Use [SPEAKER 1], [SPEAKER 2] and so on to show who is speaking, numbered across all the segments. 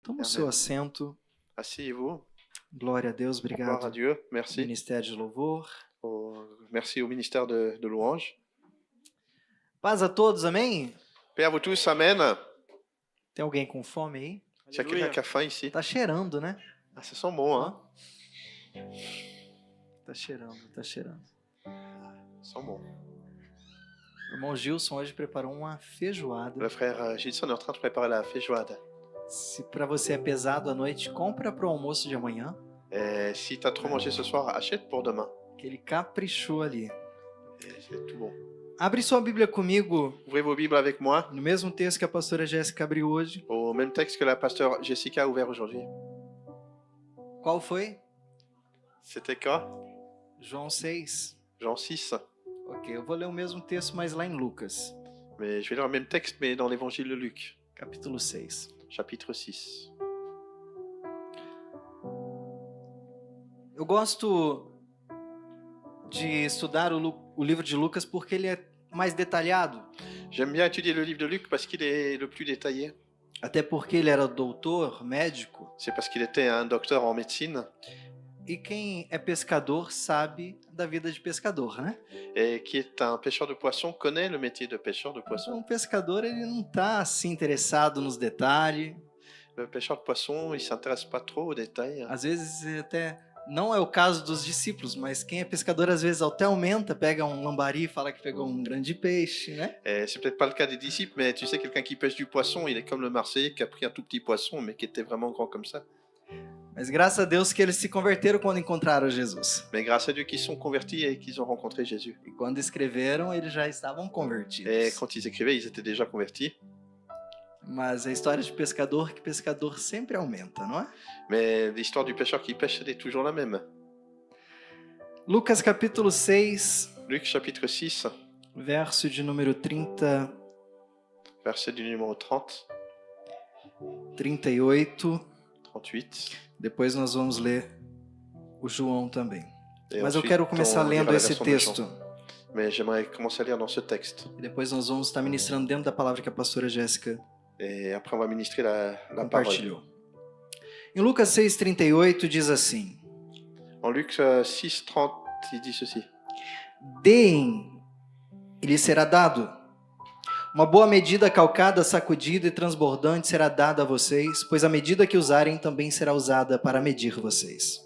[SPEAKER 1] Toma o seu assento.
[SPEAKER 2] Asseyez-vous.
[SPEAKER 1] Glória a Deus,
[SPEAKER 2] Gloire à
[SPEAKER 1] obrigado.
[SPEAKER 2] Dieu. Merci.
[SPEAKER 1] Ministério de Louvor.
[SPEAKER 2] Merci au ministère de louange.
[SPEAKER 1] Paz a todos, amém?
[SPEAKER 2] Paix à vous tous. Amen.
[SPEAKER 1] Tem alguém com fome aí?
[SPEAKER 2] S'il y a quelqu'un qui a faim ici.
[SPEAKER 1] Tá cheirando, né?
[SPEAKER 2] Ah, ça sent bon, hein?
[SPEAKER 1] Tá cheirando, tá cheirando.
[SPEAKER 2] Ça sent bon.
[SPEAKER 1] O irmão Gilson hoje preparou uma feijoada.
[SPEAKER 2] Le frère Gilson est en train de préparer la feijoada.
[SPEAKER 1] Se pra você é pesado à noite, compra pro almoço de amanhã.
[SPEAKER 2] Et si tu as trop mangé ce soir, achète pour demain.
[SPEAKER 1] Que ele caprichou ali.
[SPEAKER 2] Et c'est tout bon.
[SPEAKER 1] Abre sua Bíblia comigo
[SPEAKER 2] Ouvrez vos Bibles avec moi
[SPEAKER 1] no mesmo texto que a pastora Jéssica abriu hoje.
[SPEAKER 2] au même texte que la pasteur Jessica a ouvert aujourd'hui.
[SPEAKER 1] Qual foi?
[SPEAKER 2] C'était quoi?
[SPEAKER 1] João 6.
[SPEAKER 2] Jean 6.
[SPEAKER 1] Ok, eu vou ler o mesmo texto, mas lá em Lucas,
[SPEAKER 2] Mais je vais lire le même texte, mais dans l'évangile de Luc,
[SPEAKER 1] capítulo 6.
[SPEAKER 2] chapitre 6.
[SPEAKER 1] Eu gosto de estudar o livro de Lucas porque ele é mais detalhado.
[SPEAKER 2] J'aime bien étudier le livre de Luc parce qu'il est le plus détaillé.
[SPEAKER 1] Até porque ele era doutor, médico.
[SPEAKER 2] C'est parce qu'il était un docteur en médecine.
[SPEAKER 1] E quem é pescador sabe da vida de pescador, né?
[SPEAKER 2] Et qui est un pêcheur de poissons, connaît le métier de pêcheur de poissons.
[SPEAKER 1] Um pescador, ele não tá assim interessado nos detalhes.
[SPEAKER 2] Le pêcheur de poissons, il s'intéresse pas trop aux détails.
[SPEAKER 1] Às vezes até não é o caso dos discípulos, mas quem é pescador às vezes até aumenta, pega um lambari e fala que pegou um grande peixe, né?
[SPEAKER 2] Et c'est peut-être pas le cas des disciples, mais tu sais, quelqu'un qui pêche du poisson, il est comme le Marseillais qui a pris un tout petit poisson, mais qui était vraiment grand comme ça.
[SPEAKER 1] Mas graças a Deus que eles se converteram quando encontraram Jesus.
[SPEAKER 2] Mais grâce à Dieu qu'ils sont convertis et qu'ils ont rencontré Jésus.
[SPEAKER 1] E quando escreveram, eles já estavam convertidos.
[SPEAKER 2] Et quand ils écrivaient, ils étaient déjà convertis.
[SPEAKER 1] Mas a história de pescador, que pescador sempre aumenta, não é?
[SPEAKER 2] Mais l'histoire du pêcheur qui pêche, elle est toujours la même.
[SPEAKER 1] Lucas capítulo 6,
[SPEAKER 2] Luc chapitre 6,
[SPEAKER 1] verso de número 30,
[SPEAKER 2] verset du numéro 30,
[SPEAKER 1] 38.
[SPEAKER 2] 38.
[SPEAKER 1] Depois nós vamos ler o João também.
[SPEAKER 2] Et
[SPEAKER 1] Mas eu
[SPEAKER 2] ensuite,
[SPEAKER 1] quero começar
[SPEAKER 2] on lira
[SPEAKER 1] lendo
[SPEAKER 2] la
[SPEAKER 1] esse
[SPEAKER 2] version de Jean.
[SPEAKER 1] texto.
[SPEAKER 2] Mais j'aimerais commencer à lire dans ce texte.
[SPEAKER 1] E depois nós vamos estar ministrando dentro da palavra que a pastora Jéssica
[SPEAKER 2] Et après, on va ministrer la parole.
[SPEAKER 1] compartilhou. Em Lucas 6,38 diz assim:
[SPEAKER 2] En Luc 6, 30, il dit ceci.
[SPEAKER 1] Deem, e lhe será dado. Uma boa medida calcada, sacudida e transbordante será dada a vocês, pois a medida que usarem também será usada para medir vocês.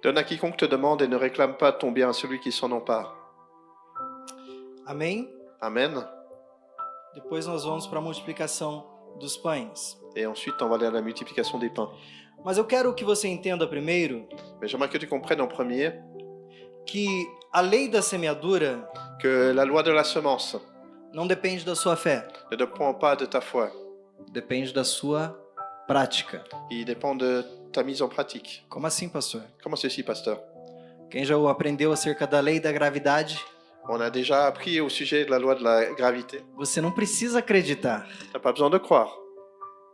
[SPEAKER 2] Donne à quiconque te demande et ne réclame pas ton bien à celui qui s'en empare.
[SPEAKER 1] Amém?
[SPEAKER 2] Amen.
[SPEAKER 1] Depois nós vamos para a multiplicação dos pães.
[SPEAKER 2] Et ensuite, on va lire la multiplication des pains.
[SPEAKER 1] Mas eu quero que você entenda primeiro
[SPEAKER 2] Mais j'aimerais que tu comprennes en premier
[SPEAKER 1] que a lei da semeadura
[SPEAKER 2] que la loi de la semence
[SPEAKER 1] não depende da sua fé,
[SPEAKER 2] ne dépend pas de ta foi.
[SPEAKER 1] depende da sua prática.
[SPEAKER 2] Il dépend de ta mise en pratique.
[SPEAKER 1] Como assim, pastor?
[SPEAKER 2] Comment ceci, pasteur?
[SPEAKER 1] Quem já aprendeu acerca da lei da gravidade,
[SPEAKER 2] On a déjà appris au sujet de la loi de la gravité.
[SPEAKER 1] você não precisa acreditar.
[SPEAKER 2] Tu n'as pas besoin de croire.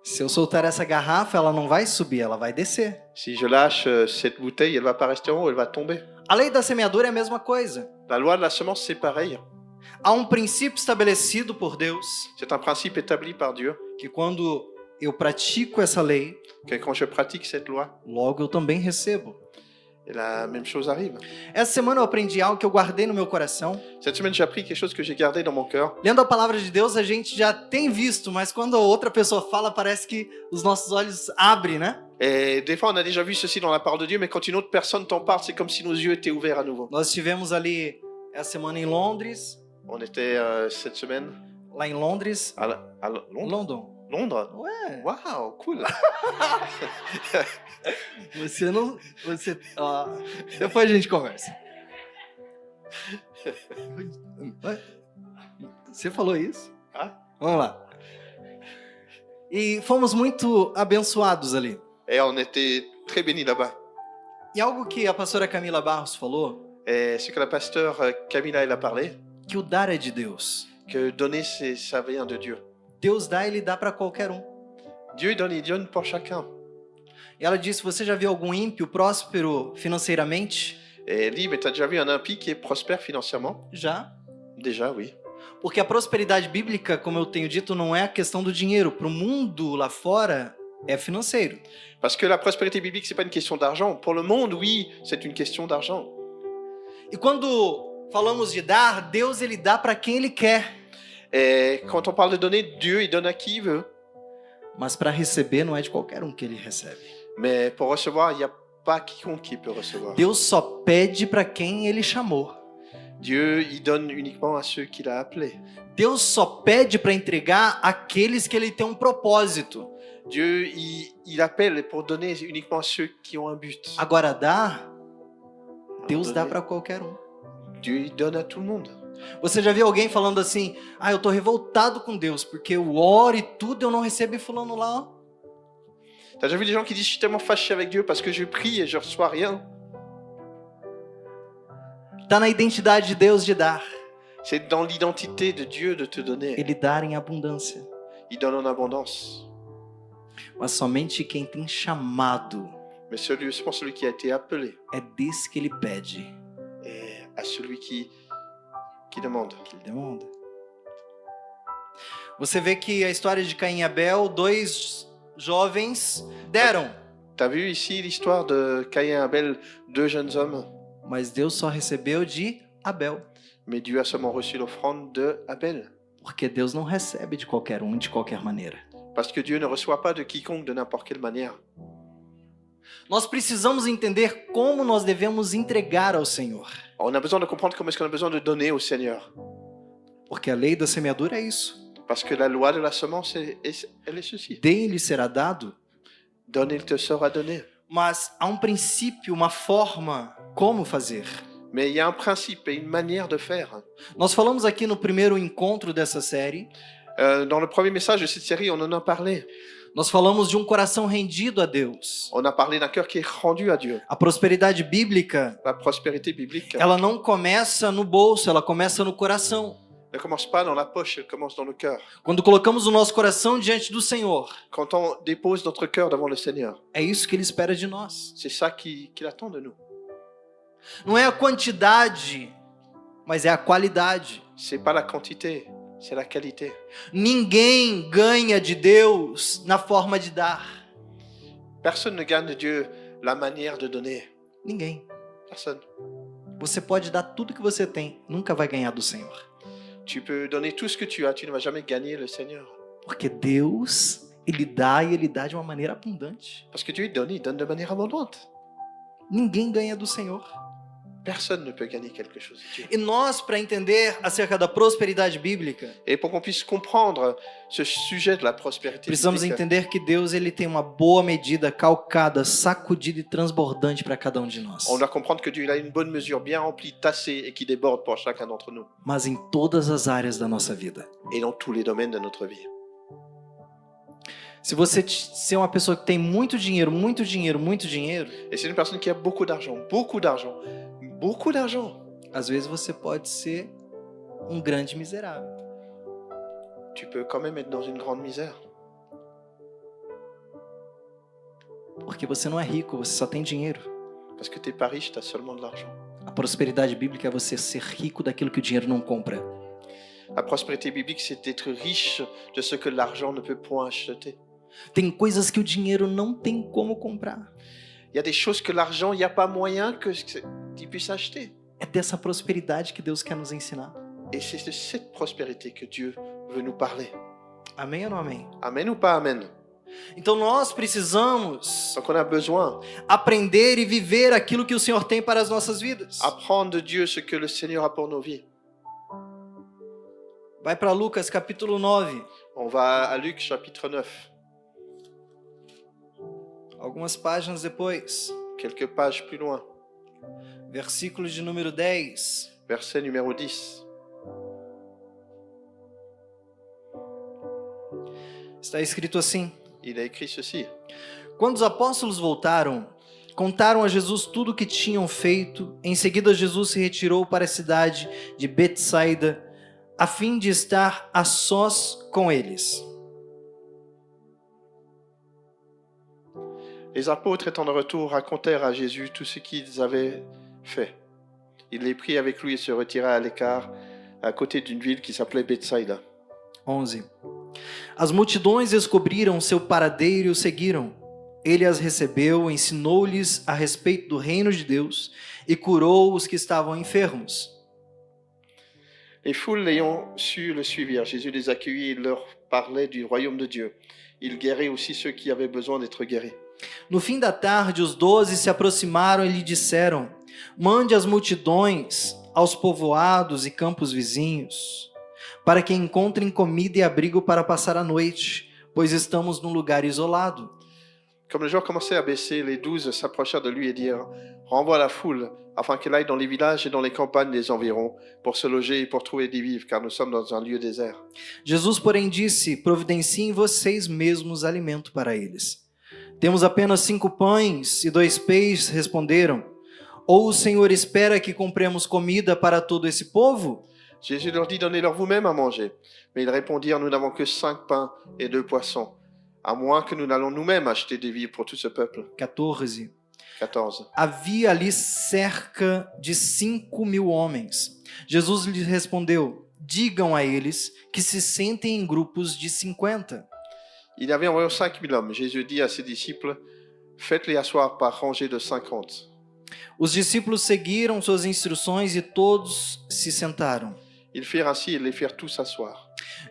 [SPEAKER 1] Se eu soltar essa garrafa, ela não vai subir, ela vai descer.
[SPEAKER 2] Si je lâche cette bouteille, elle va pas rester en haut, elle va tomber.
[SPEAKER 1] A lei da semeadura é a mesma coisa.
[SPEAKER 2] La loi de la semence, c'est pareil.
[SPEAKER 1] Há um princípio estabelecido por Deus,
[SPEAKER 2] C'est un principe établi par Dieu,
[SPEAKER 1] que quando eu pratico essa lei,
[SPEAKER 2] que quand je pratique cette loi,
[SPEAKER 1] logo eu também recebo.
[SPEAKER 2] et la même chose arrive.
[SPEAKER 1] Essa semana eu aprendi algo que eu guardei no meu coração.
[SPEAKER 2] Cette semaine, j'ai appris quelque chose que j'ai gardé dans mon cœur.
[SPEAKER 1] Lendo a palavra de Deus, a gente já tem visto, mas quando outra pessoa fala, parece que os nossos olhos abrem, né?
[SPEAKER 2] Et des fois, on a déjà vu ceci dans la parole de Dieu, mais quand une autre personne t'en parle, c'est comme si nos yeux étaient ouverts à nouveau.
[SPEAKER 1] Nós estivemos ali essa semana em Londres,
[SPEAKER 2] On était cette semaine
[SPEAKER 1] lá em Londres,
[SPEAKER 2] à Londres.
[SPEAKER 1] London.
[SPEAKER 2] Londres.
[SPEAKER 1] Ué,
[SPEAKER 2] Waouh, cool.
[SPEAKER 1] você, ó, depois a gente conversa. Ué, você falou isso?
[SPEAKER 2] Ah.
[SPEAKER 1] Vamos lá. E fomos muito abençoados ali.
[SPEAKER 2] Et on était très bénis là-bas.
[SPEAKER 1] E algo que a pastora Camila Barros falou,
[SPEAKER 2] Et ce que la pasteur Camilla, elle a parlé,
[SPEAKER 1] que o dar é de Deus.
[SPEAKER 2] que donner, ça vient de Dieu.
[SPEAKER 1] Deus dá, Ele dá para qualquer um.
[SPEAKER 2] Dieu il donne pour chacun.
[SPEAKER 1] E ela disse, você já viu algum ímpio próspero financeiramente?
[SPEAKER 2] Et elle dit, mais tu as déjà vu un impie qui est prospère financièrement?
[SPEAKER 1] Já.
[SPEAKER 2] Déjà, oui.
[SPEAKER 1] Porque a prosperidade bíblica, como eu tenho dito, não é a questão do dinheiro. Para o mundo lá fora, é financeiro.
[SPEAKER 2] Parce que la prospérité biblique, c'est pas une question d'argent. Pour le monde, oui, c'est une question d'argent.
[SPEAKER 1] E quando falamos de dar, Deus ele dá para quem ele quer,
[SPEAKER 2] Et quand on parle de donner, Dieu, il donne à qui il veut.
[SPEAKER 1] mas para receber não é de qualquer um que ele recebe.
[SPEAKER 2] Mais pour recevoir, il n'y a pas quiconque qui peut recevoir.
[SPEAKER 1] Deus só pede para quem ele chamou.
[SPEAKER 2] Dieu, il donne uniquement à ceux qu'il a appelés.
[SPEAKER 1] Deus só pede para entregar aqueles que ele tem um propósito.
[SPEAKER 2] Dieu, il appelle pour donner uniquement à ceux qui ont un but.
[SPEAKER 1] Agora dar, Deus dá para qualquer um.
[SPEAKER 2] Dieu, il donne à tout le monde.
[SPEAKER 1] Você já viu alguém falando assim: "Ah, eu tô revoltado com Deus porque eu oro e tudo eu não recebo e fulano lá, ó."
[SPEAKER 2] T'as déjà vu des gens qui disent, je suis tellement fâché avec Dieu parce que je prie et je reçois rien?
[SPEAKER 1] Tá na identidade de Deus de dar.
[SPEAKER 2] C'est dans l'identité de Dieu de te donner.
[SPEAKER 1] Ele dá em abundância.
[SPEAKER 2] Il donne en abondance.
[SPEAKER 1] Mas somente quem tem chamado
[SPEAKER 2] Mais seulement celui qui a été appelé
[SPEAKER 1] é desse que ele pede,
[SPEAKER 2] et à celui qui demande.
[SPEAKER 1] que ele demanda. Você vê que a história de Caim e Abel, dois jovens deram,
[SPEAKER 2] T'as vu ici l'histoire de Caïn et Abel, deux jeunes hommes,
[SPEAKER 1] mas Deus só recebeu de Abel,
[SPEAKER 2] mais Dieu a seulement reçu l'offrande de Abel.
[SPEAKER 1] porque Deus não recebe de qualquer um, de qualquer maneira.
[SPEAKER 2] Parce que Dieu ne reçoit pas de quiconque de n'importe quelle manière.
[SPEAKER 1] Nós precisamos entender como nós devemos entregar ao Senhor,
[SPEAKER 2] On a besoin de comprendre comment est-ce qu'on a besoin de donner au Seigneur.
[SPEAKER 1] porque a lei da semeadura é isso.
[SPEAKER 2] Parce que la loi de la semence, elle est ceci.
[SPEAKER 1] Dê e lhe será dado,
[SPEAKER 2] Donne, il te sera donné.
[SPEAKER 1] mas há um princípio, uma forma como fazer.
[SPEAKER 2] Mais il y a un principe et une manière de faire.
[SPEAKER 1] Nós falamos aqui no primeiro encontro dessa série,
[SPEAKER 2] Dans le premier message de cette série, on en a parlé.
[SPEAKER 1] nós falamos de um coração rendido a Deus.
[SPEAKER 2] On a parlé d'un cœur qui est rendu à Dieu.
[SPEAKER 1] A prosperidade bíblica,
[SPEAKER 2] La prospérité biblique,
[SPEAKER 1] ela não começa no bolso, ela começa no coração.
[SPEAKER 2] ne commence pas dans la poche, elle commence dans le cœur.
[SPEAKER 1] Quando colocamos o nosso coração diante do Senhor,
[SPEAKER 2] Quand on dépose notre cœur devant le Seigneur,
[SPEAKER 1] é isso que Ele espera de nós.
[SPEAKER 2] c'est ça qu'il attend de nous.
[SPEAKER 1] Não é a quantidade, mas é a qualidade.
[SPEAKER 2] C'est pas la quantité, c'est la qualité.
[SPEAKER 1] Ninguém ganha de Deus na forma de dar.
[SPEAKER 2] Personne ne gagne de Dieu la manière de donner.
[SPEAKER 1] Ninguém.
[SPEAKER 2] Personne.
[SPEAKER 1] Você pode dar tudo que você tem, nunca vai ganhar do Senhor.
[SPEAKER 2] Tu peux donner tout ce que tu as, tu ne vas jamais gagner le Seigneur.
[SPEAKER 1] Porque Deus, Ele dá e Ele dá de uma maneira abundante.
[SPEAKER 2] Parce que Dieu il donne de manière abondante.
[SPEAKER 1] Ninguém ganha do Senhor.
[SPEAKER 2] Personne ne peut gagner quelque chose de Dieu.
[SPEAKER 1] E nós, para entender acerca da prosperidade bíblica,
[SPEAKER 2] Et pour qu'on puisse comprendre ce sujet de la prospérité
[SPEAKER 1] precisamos
[SPEAKER 2] biblique,
[SPEAKER 1] entender que Deus ele tem uma boa medida calcada, sacudida e transbordante para cada um de nós.
[SPEAKER 2] on doit comprendre que Dieu il a une bonne mesure bien remplie, tassée et qui déborde pour chacun d'entre nous.
[SPEAKER 1] Mas em todas as áreas da nossa vida.
[SPEAKER 2] Et dans tous les domaines de notre vie.
[SPEAKER 1] Se você ser uma pessoa que tem muito dinheiro, muito dinheiro, muito dinheiro,
[SPEAKER 2] Et c'est une personne qui a beaucoup d'argent, beaucoup d'argent, beaucoup d'argent.
[SPEAKER 1] às vezes você pode ser um grande miserável.
[SPEAKER 2] Tu peux quand même être dans une grande misère.
[SPEAKER 1] Porque você não é rico, você só tem dinheiro.
[SPEAKER 2] Parce que tu n'es pas riche, tu as seulement de l'argent.
[SPEAKER 1] A prosperidade bíblica é você ser rico daquilo que o dinheiro não compra.
[SPEAKER 2] La prospérité biblique, c'est d'être riche de ce que l'argent ne peut point acheter.
[SPEAKER 1] Tem coisas que o dinheiro não tem como comprar.
[SPEAKER 2] Il y a des choses que l'argent, il n'y a pas moyen que tu puisses acheter.
[SPEAKER 1] É dessa prosperidade que Deus quer nos ensinar.
[SPEAKER 2] Et c'est de cette prospérité que Dieu veut nous parler.
[SPEAKER 1] Amém ou não amém?
[SPEAKER 2] Amen ou pas amen?
[SPEAKER 1] Então nós precisamos
[SPEAKER 2] Donc on a besoin
[SPEAKER 1] aprender e viver aquilo que o Senhor tem para as nossas vidas.
[SPEAKER 2] d'apprendre de Dieu ce que le Seigneur a pour nos vies.
[SPEAKER 1] Vai para Lucas capítulo 9.
[SPEAKER 2] On va à Luc chapitre 9,
[SPEAKER 1] Algumas páginas depois.
[SPEAKER 2] quelques pages plus loin,
[SPEAKER 1] Versículo de número 10.
[SPEAKER 2] verset numéro 10.
[SPEAKER 1] Está escrito assim:
[SPEAKER 2] Il a écrit ceci.
[SPEAKER 1] Quando os apóstolos voltaram, contaram a Jesus tudo o que tinham feito. Em seguida, Jesus se retirou para a cidade de Betsaida, a fim de estar a sós com eles.
[SPEAKER 2] Les apôtres étant de retour racontèrent à Jésus tout ce qu'ils avaient fait. Il les prit avec lui et se retira à l'écart, à côté d'une ville qui s'appelait Bethsaïda.
[SPEAKER 1] 11. As multidões descobriram seu paradeiro e o seguiram. Ele as recebeu, ensinou-lhes a respeito do reino de Deus e curou os que estavam enfermos.
[SPEAKER 2] Les foules l'ayant su le suivirent. Jésus les accueillit et leur parlait du royaume de Dieu. Il guérit aussi ceux qui avaient besoin d'être guéris.
[SPEAKER 1] No fim da tarde, os 12 se aproximaram e lhe disseram: mande as multidões aos povoados e campos vizinhos, para que encontrem comida e abrigo para passar a noite, pois estamos num lugar isolado.
[SPEAKER 2] Comme le jour commençait à baisser, les 12 s'approchèrent de lui et dirent « Renvoie la foule, afin qu'elle aille dans les villages et dans les campagnes des environs, pour se loger et pour trouver des vivres, car nous sommes dans un lieu désert. »
[SPEAKER 1] Jesus, porém, disse: providenciem vocês mesmos alimento para eles. Temos apenas 5 pães e 2 peixes, responderam. Ou o Senhor espera que compremos comida para todo esse povo?
[SPEAKER 2] Jésus leur dit « Donnez-leur vous-même à manger. » Mais ils répondirent « Nous n'avons que 5 pains et 2 poissons, à moins que nous n'allons nous-mêmes acheter des vivres pour tout ce peuple. »
[SPEAKER 1] 14.
[SPEAKER 2] 14.
[SPEAKER 1] Havia ali cerca de 5.000 homens. Jesus lhes respondeu: digam a eles que se sentem em grupos de 50.
[SPEAKER 2] Il y avait environ 5000 hommes. Jésus dit à ses disciples « Faites-les asseoir par rangées de 50. »
[SPEAKER 1] Os discípulos seguiram suas instruções e todos se sentaram.
[SPEAKER 2] Ils firent ainsi et les firent tous asseoir.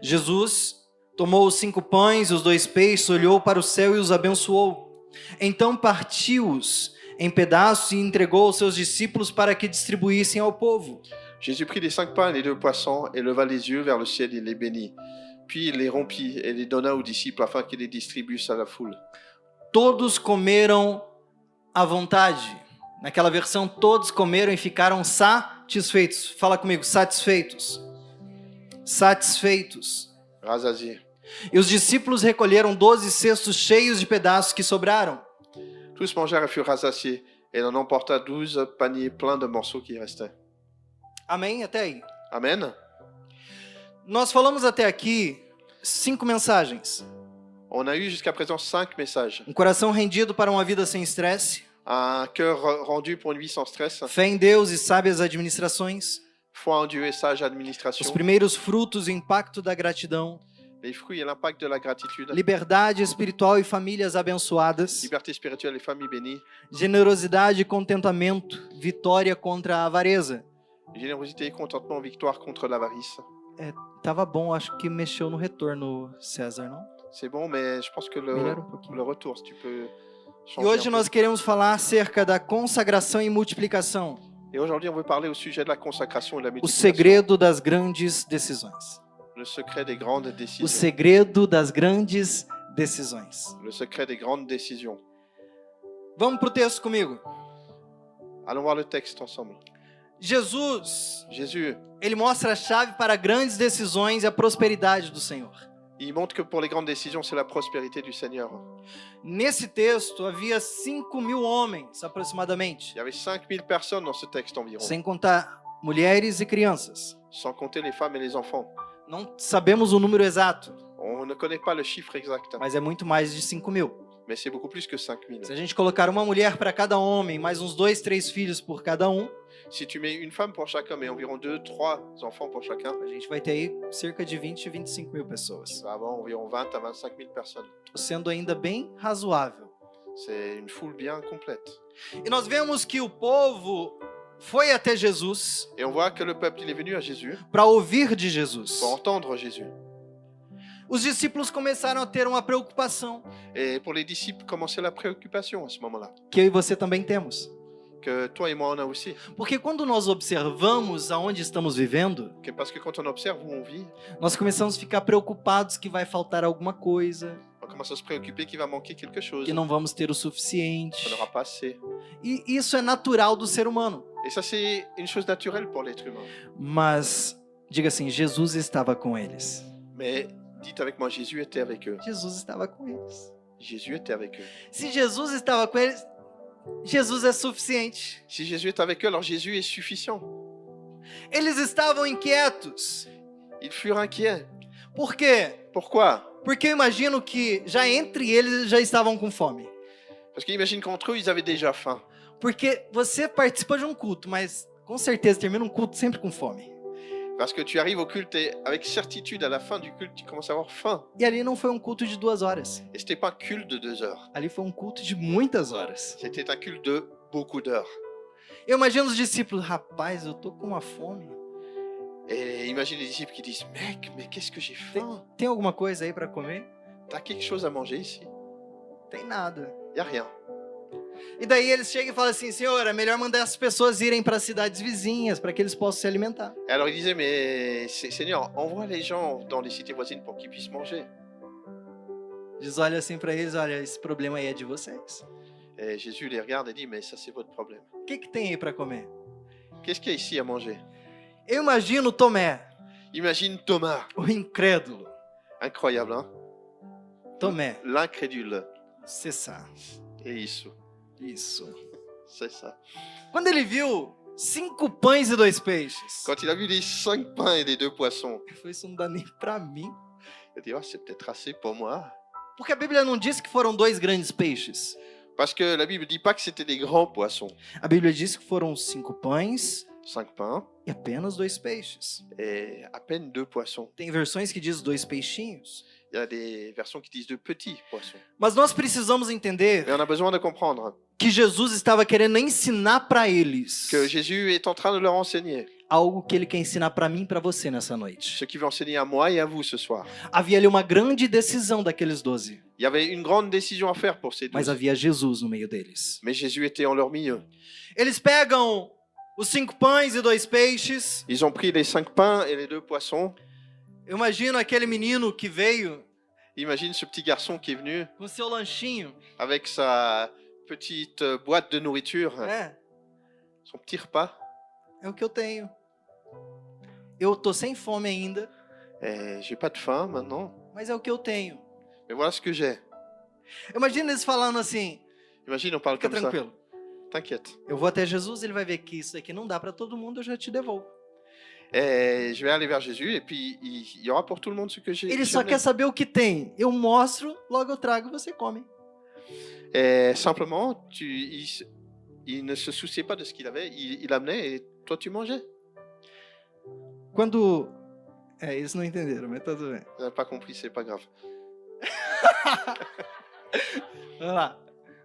[SPEAKER 1] Jesus tomou os 5 pães e os 2 peixes, olhou para o céu e os abençoou. Então partiu-os em pedaços e entregou aos seus discípulos para que distribuíssem ao povo.
[SPEAKER 2] Jésus prit les 5 pains et les 2 poissons et leva les yeux vers le ciel et les bénit. Puis il les rompit et les donna aux disciples afin qu'ils les distribuent à la foule.
[SPEAKER 1] Todos comeram à vontade. Naquela versão, todos comeram e ficaram satisfeitos. Fala comigo, satisfeitos. Satisfeitos.
[SPEAKER 2] Rassasiés.
[SPEAKER 1] E os discípulos recolheram 12 cestos cheios de pedaços que sobraram.
[SPEAKER 2] Tous mangèrent et furent rassasiés, et il en emporta 12 paniers pleins de morceaux qui restaient.
[SPEAKER 1] Amém? Até aí.
[SPEAKER 2] Amen.
[SPEAKER 1] Nós falamos até aqui 5 mensagens.
[SPEAKER 2] On a eu jusqu'à présent 5 messages.
[SPEAKER 1] Um coração rendido para uma vida sem estresse.
[SPEAKER 2] Un cœur rendu pour une vie sans stress.
[SPEAKER 1] Fé em Deus e sábias administrações.
[SPEAKER 2] Foi en Dieu et sage
[SPEAKER 1] Os
[SPEAKER 2] administration.
[SPEAKER 1] primeiros frutos e o impacto da gratidão.
[SPEAKER 2] Les fruits et l'impact de la gratitude.
[SPEAKER 1] Liberdade espiritual e famílias abençoadas.
[SPEAKER 2] Liberté spirituelle et famille bénie.
[SPEAKER 1] Generosidade e contentamento. Vitória contra a avareza.
[SPEAKER 2] Générosité et contentement, victoire contre l'avarice.
[SPEAKER 1] Tava bom, acho que mexeu no retorno, César, não?
[SPEAKER 2] C'est bon, mais je pense que
[SPEAKER 1] Melhora um pouquinho.
[SPEAKER 2] le retour, si tu peux
[SPEAKER 1] E
[SPEAKER 2] changer
[SPEAKER 1] hoje
[SPEAKER 2] un peu.
[SPEAKER 1] nós queremos falar acerca da consagração e multiplicação.
[SPEAKER 2] Et aujourd'hui, on veut parler au sujet de la consacration et de la
[SPEAKER 1] O
[SPEAKER 2] multiplication.
[SPEAKER 1] segredo das grandes decisões.
[SPEAKER 2] Le secret des grandes
[SPEAKER 1] O
[SPEAKER 2] décisions.
[SPEAKER 1] segredo das grandes decisões.
[SPEAKER 2] Le secret des grandes décisions.
[SPEAKER 1] Vamos pro texto comigo.
[SPEAKER 2] Allons voir le texte ensemble.
[SPEAKER 1] Jesus,
[SPEAKER 2] Jésus,
[SPEAKER 1] ele mostra a chave para grandes decisões e a prosperidade do Senhor.
[SPEAKER 2] il montre que pour les grandes décisions, c'est la prospérité du Seigneur.
[SPEAKER 1] Nesse texto havia 5.000 homens, aproximadamente,
[SPEAKER 2] Il y avait 5000 personnes dans ce texte environ,
[SPEAKER 1] sem contar mulheres e crianças.
[SPEAKER 2] sans compter les femmes et les enfants.
[SPEAKER 1] Não sabemos o número exato,
[SPEAKER 2] On ne connaît pas le chiffre exact,
[SPEAKER 1] mas é muito mais de 5.000.
[SPEAKER 2] mais c'est beaucoup plus que 5000.
[SPEAKER 1] Se a gente colocar uma mulher para cada homem, mais uns 2, 3 filhos por cada um,
[SPEAKER 2] Si tu mets une femme pour chacun, mais environ 2, 3 enfants pour chacun,
[SPEAKER 1] a gente vai ter aí cerca de 20, 25.000 pessoas.
[SPEAKER 2] ça va avoir environ 20 à 25 000 personnes.
[SPEAKER 1] Sendo ainda bem razoável.
[SPEAKER 2] C'est une foule bien complète.
[SPEAKER 1] E nós vemos que o povo foi até Jesus
[SPEAKER 2] Et on voit que le peuple il est venu à Jésus
[SPEAKER 1] para ouvir de Jesus.
[SPEAKER 2] pour entendre Jésus.
[SPEAKER 1] Os discípulos começaram a ter uma preocupação,
[SPEAKER 2] Et pour les disciples, commençait la préoccupation à ce moment-là.
[SPEAKER 1] que eu e você também temos.
[SPEAKER 2] Que toi et moi, on a aussi.
[SPEAKER 1] Porque quando nós observamos aonde estamos vivendo,
[SPEAKER 2] Parce que quand on observe où on vit,
[SPEAKER 1] nós começamos a ficar preocupados que vai faltar alguma coisa,
[SPEAKER 2] on commence à se préoccuper qu'il va manquer quelque chose.
[SPEAKER 1] que não vamos ter o
[SPEAKER 2] On
[SPEAKER 1] suficiente.
[SPEAKER 2] n'aura pas assez.
[SPEAKER 1] E isso é natural do ser humano.
[SPEAKER 2] Et ça, c'est une chose naturelle pour l'être humain.
[SPEAKER 1] Mas, diga assim, Jesus estava com eles.
[SPEAKER 2] Mais dites avec moi, Jésus était avec eux.
[SPEAKER 1] Jesus estava com eles.
[SPEAKER 2] Jésus était avec eux.
[SPEAKER 1] Se Jesus estava com eles, Jesus é suficiente.
[SPEAKER 2] Si Jésus est avec eux, alors Jésus est suffisant.
[SPEAKER 1] Eles estavam inquietos.
[SPEAKER 2] Ils furent inquiets.
[SPEAKER 1] Por quê?
[SPEAKER 2] Pourquoi?
[SPEAKER 1] Porque eu imagino que já entre eles já estavam com fome.
[SPEAKER 2] Parce qu'imagine qu'entre eux, ils avaient déjà faim.
[SPEAKER 1] Porque você participa de um culto, mas com certeza termina um culto sempre com fome.
[SPEAKER 2] Parce que tu arrives au culte et avec certitude, à la fin du culte, tu commences à avoir faim.
[SPEAKER 1] E ali não foi um culto de 2 horas.
[SPEAKER 2] Et c'était pas un culte de 2 heures.
[SPEAKER 1] Ali foi um culto de muitas horas.
[SPEAKER 2] C'était un culte de beaucoup d'heures.
[SPEAKER 1] Eu imagino os discípulos, rapaz, eu tô com uma fome.
[SPEAKER 2] Et imagine les disciples qui disent, mec, mais qu'est-ce que j'ai faim?
[SPEAKER 1] Tem alguma coisa aí para comer?
[SPEAKER 2] T'as quelque chose à manger ici?
[SPEAKER 1] Tem nada.
[SPEAKER 2] Y a rien.
[SPEAKER 1] E daí eles chegam e falam assim, Senhor, é melhor mandar as pessoas irem para cidades vizinhas, para que eles possam se alimentar.
[SPEAKER 2] Et alors il disait, mais Seigneur, envoie les gens dans les cités voisines pour qu'ils puissent manger.
[SPEAKER 1] Jesus olha assim para eles, olha, esse problema aí é de vocês.
[SPEAKER 2] Et Jésus les regarde et dit, mais ça c'est votre problème.
[SPEAKER 1] O que tem aí para comer?
[SPEAKER 2] Qu'est-ce qu'il y a ici à manger?
[SPEAKER 1] Eu imagino Tomé,
[SPEAKER 2] Imagine Thomas.
[SPEAKER 1] o incrédulo.
[SPEAKER 2] Incroyable, hein?
[SPEAKER 1] Tomé,
[SPEAKER 2] L'incrédule.
[SPEAKER 1] c'est ça.
[SPEAKER 2] Et isso.
[SPEAKER 1] Isso.
[SPEAKER 2] C'est ça.
[SPEAKER 1] Quando ele viu 5 pães e 2 peixes,
[SPEAKER 2] Quand il a vu les 5 pains et les 2 poissons,
[SPEAKER 1] ele falou, isso não dá nem para mim.
[SPEAKER 2] il a dit, oh, c'est peut-être assez pour moi.
[SPEAKER 1] Porque a Bíblia não diz que foram 2 grandes peixes.
[SPEAKER 2] Parce que la Bible ne dit pas que c'était des grands poissons.
[SPEAKER 1] A Bíblia diz que foram 5 pães
[SPEAKER 2] 5 pains
[SPEAKER 1] e apenas 2 peixes.
[SPEAKER 2] et à peine 2 poissons.
[SPEAKER 1] Tem versões que diz 2 peixinhos.
[SPEAKER 2] Il y a des versions qui disent de petits poissons.
[SPEAKER 1] Mas nós precisamos entender
[SPEAKER 2] Mais on a besoin de comprendre
[SPEAKER 1] que Jesus estava querendo ensinar para eles
[SPEAKER 2] que Jésus est en train de leur enseigner
[SPEAKER 1] algo que ele quer ensinar para mim e para você nessa noite.
[SPEAKER 2] ce qu'il veut enseigner à moi et à vous ce soir.
[SPEAKER 1] Havia ali uma grande decisão daqueles 12,
[SPEAKER 2] Il y avait une grande décision à faire pour ces 12.
[SPEAKER 1] mas havia Jesus no meio deles.
[SPEAKER 2] Mais Jésus était en leur milieu.
[SPEAKER 1] Eles pegam os 5 pães e 2 peixes.
[SPEAKER 2] Ils ont pris les 5 pains et les 2 poissons.
[SPEAKER 1] Eu imagino aquele menino que veio
[SPEAKER 2] Imagine ce petit garçon qui est venu
[SPEAKER 1] com seu lanchinho,
[SPEAKER 2] avec sa petite boîte de nourriture,
[SPEAKER 1] né?
[SPEAKER 2] son petit repas.
[SPEAKER 1] É o que eu tenho. Eu tô sem fome ainda,
[SPEAKER 2] Et j'ai pas de faim maintenant,
[SPEAKER 1] mas é o que eu tenho.
[SPEAKER 2] mais voilà ce que j'ai.
[SPEAKER 1] Imagina eles falando assim,
[SPEAKER 2] Imagine, on parle
[SPEAKER 1] fica
[SPEAKER 2] comme ça.
[SPEAKER 1] tranquilo.
[SPEAKER 2] T'inquiète.
[SPEAKER 1] Eu vou até Jesus, ele vai ver que isso aqui não dá para todo mundo, eu já te devolvo.
[SPEAKER 2] Et je vais aller vers Jésus et puis il y aura pour tout le monde ce que j'ai.
[SPEAKER 1] Ele
[SPEAKER 2] j'ai
[SPEAKER 1] só
[SPEAKER 2] amené.
[SPEAKER 1] quer saber o que tem. Eu mostro, logo eu trago e você come.
[SPEAKER 2] Et simplement, il ne se souciait pas de ce qu'il avait, il amenait et toi tu mangeais.
[SPEAKER 1] Quando... eles não entenderam, mas tá tudo bem.
[SPEAKER 2] Tu n'as pas compris, c'est pas grave.
[SPEAKER 1] Vamos lá.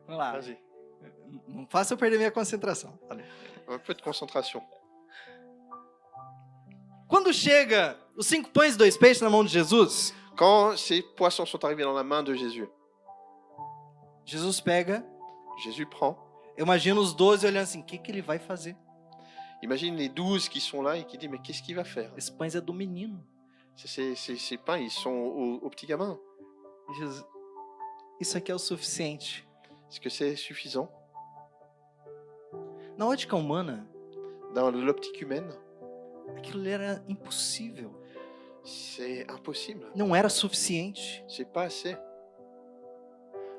[SPEAKER 1] Vamos lá.
[SPEAKER 2] Vas-y.
[SPEAKER 1] Não faça eu perder minha concentração. Olha.
[SPEAKER 2] Un peu de concentration.
[SPEAKER 1] Quando chega os 5 pães e 2 peixes na mão de Jesus,
[SPEAKER 2] Quand ces poissons sont arrivés dans la main de Jésus,
[SPEAKER 1] Jesus pega,
[SPEAKER 2] Jésus prend.
[SPEAKER 1] eu imagino os 12 olhando assim, o que ele vai fazer?
[SPEAKER 2] Imagine les 12 qui sont là et qui disent, mais qu'est-ce qu'il va faire?
[SPEAKER 1] Esse pães é do menino.
[SPEAKER 2] Ces pains, ils sont au petit gamin.
[SPEAKER 1] Jesus, isso aqui é o suficiente.
[SPEAKER 2] Est-ce que c'est suffisant?
[SPEAKER 1] Na ótica humana,
[SPEAKER 2] Dans l'optique humaine,
[SPEAKER 1] aquilo era impossível.
[SPEAKER 2] c'est impossible.
[SPEAKER 1] Não era suficiente.
[SPEAKER 2] C'est pas assez.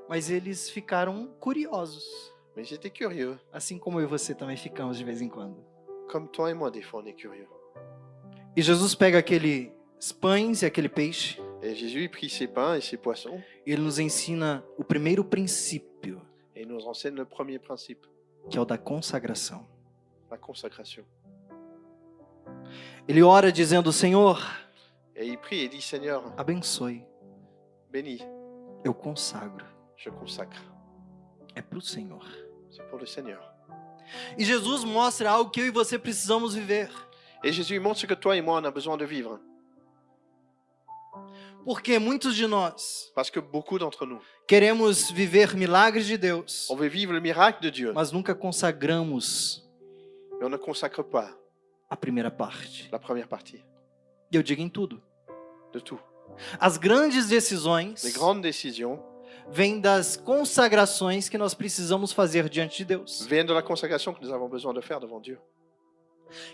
[SPEAKER 1] Mas eles ficaram curiosos.
[SPEAKER 2] Mais j'étais curieux.
[SPEAKER 1] Assim como eu e você também ficamos de vez em quando.
[SPEAKER 2] Comme toi et moi, des fois, on est curieux.
[SPEAKER 1] E Jesus pega aqueles pães e aquele peixe
[SPEAKER 2] Et Jésus, il prit ses pains et ses poissons
[SPEAKER 1] e ele nos ensina o primeiro princípio,
[SPEAKER 2] et il nous enseigne le premier principe,
[SPEAKER 1] que é o da consagração.
[SPEAKER 2] la consacration.
[SPEAKER 1] Ele ora dizendo, Senhor,
[SPEAKER 2] Et il prie et dit, Seigneur,
[SPEAKER 1] abençoe,
[SPEAKER 2] bénis,
[SPEAKER 1] eu consagro.
[SPEAKER 2] je consacre.
[SPEAKER 1] É para o Senhor.
[SPEAKER 2] C'est pour le Seigneur.
[SPEAKER 1] E Jesus mostra algo que eu e você precisamos viver.
[SPEAKER 2] Et Jésus montre ce que toi et moi, on a besoin de vivre.
[SPEAKER 1] Porque muitos de nós
[SPEAKER 2] Parce que beaucoup d'entre nous,
[SPEAKER 1] queremos viver milagres de Deus,
[SPEAKER 2] on veut vivre le miracle de Dieu,
[SPEAKER 1] mas nunca consagramos
[SPEAKER 2] mais on ne consacre pas
[SPEAKER 1] a primeira parte.
[SPEAKER 2] la première partie
[SPEAKER 1] E eu digo em tudo.
[SPEAKER 2] de tout.
[SPEAKER 1] As grandes decisões
[SPEAKER 2] Les grandes décisions
[SPEAKER 1] vêm das consagrações que nós precisamos fazer diante de Deus.
[SPEAKER 2] viennent de la consacration que nous avons besoin de faire devant Dieu.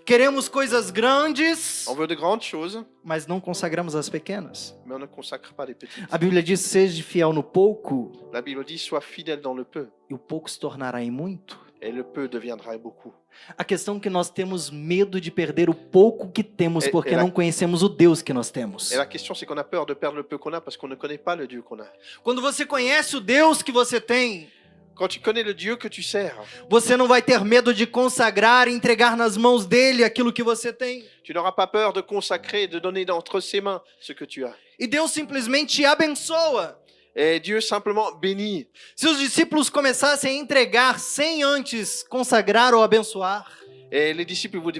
[SPEAKER 1] Queremos coisas grandes,
[SPEAKER 2] On veut de grandes choses,
[SPEAKER 1] mas não consagramos as pequenas.
[SPEAKER 2] mais on ne consacre pas les petites.
[SPEAKER 1] A Bíblia diz, seja fiel no pouco,
[SPEAKER 2] La Bible dit, sois fidèle dans le peu,
[SPEAKER 1] e o pouco se tornará em muito.
[SPEAKER 2] et le peu deviendra beaucoup.
[SPEAKER 1] A questão é que nós temos medo de perder o pouco que temos, porque
[SPEAKER 2] É-
[SPEAKER 1] não conhecemos o Deus que nós temos.
[SPEAKER 2] Et la question, c'est qu'on a peur de perdre le peu qu'on a parce qu'on ne connaît pas le Dieu qu'on a.
[SPEAKER 1] Quando você conhece o Deus que você tem,
[SPEAKER 2] Quand tu connais le Dieu que tu sers,
[SPEAKER 1] você não vai ter medo de consagrar e entregar nas mãos dele aquilo que você tem.
[SPEAKER 2] tu n'auras pas peur de consacrer, de donner entre ses mains ce que tu as.
[SPEAKER 1] E Deus simplesmente te abençoa.
[SPEAKER 2] Et Dieu simplement bénit.
[SPEAKER 1] Se os discípulos começassem a entregar sem antes consagrar ou abençoar,
[SPEAKER 2] Et les disciples vous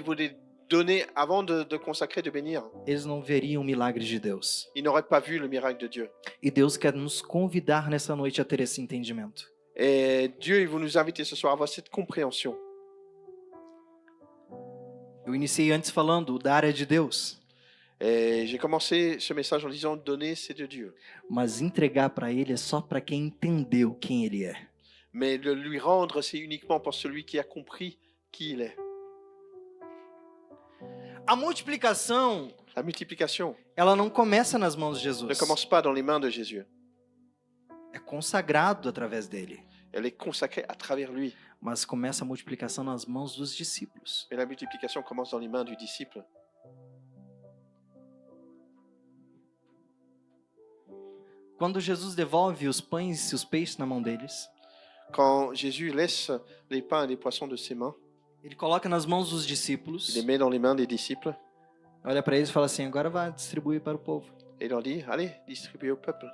[SPEAKER 2] donner avant de consacrer, de bénir.
[SPEAKER 1] eles não veriam o milagre de Deus.
[SPEAKER 2] Ils n'auraient pas vu le miracle de Dieu.
[SPEAKER 1] E Deus quer nos convidar nessa noite a ter esse entendimento.
[SPEAKER 2] Et Dieu, il veut nous inviter ce soir à avoir cette compréhension.
[SPEAKER 1] Eu iniciei antes falando, dar é de Deus,
[SPEAKER 2] Et j'ai commencé ce message en disant donner, c'est de Dieu.
[SPEAKER 1] mas entregar para ele é só para quem entendeu quem ele é.
[SPEAKER 2] Mais le lui rendre, c'est uniquement pour celui qui a compris qui il est.
[SPEAKER 1] A multiplicação,
[SPEAKER 2] La multiplication
[SPEAKER 1] ela não começa nas mãos de
[SPEAKER 2] ne
[SPEAKER 1] Jesus.
[SPEAKER 2] commence pas dans les mains de Jésus.
[SPEAKER 1] É consagrado através dele.
[SPEAKER 2] Elle est consacrée à travers lui.
[SPEAKER 1] Mas começa a multiplicação nas mãos dos discípulos.
[SPEAKER 2] Mais la multiplication commence dans les mains du disciple.
[SPEAKER 1] Quando Jesus devolve os pães e os peixes na mão deles,
[SPEAKER 2] Quand Jésus laisse les pains et les poissons de ses mains,
[SPEAKER 1] ele coloca nas mãos dos
[SPEAKER 2] il
[SPEAKER 1] discípulos,
[SPEAKER 2] les met dans les mains des disciples
[SPEAKER 1] olha para eles e fala assim, agora vai distribuir para o povo.
[SPEAKER 2] et il leur dit, allez, distribuez au peuple.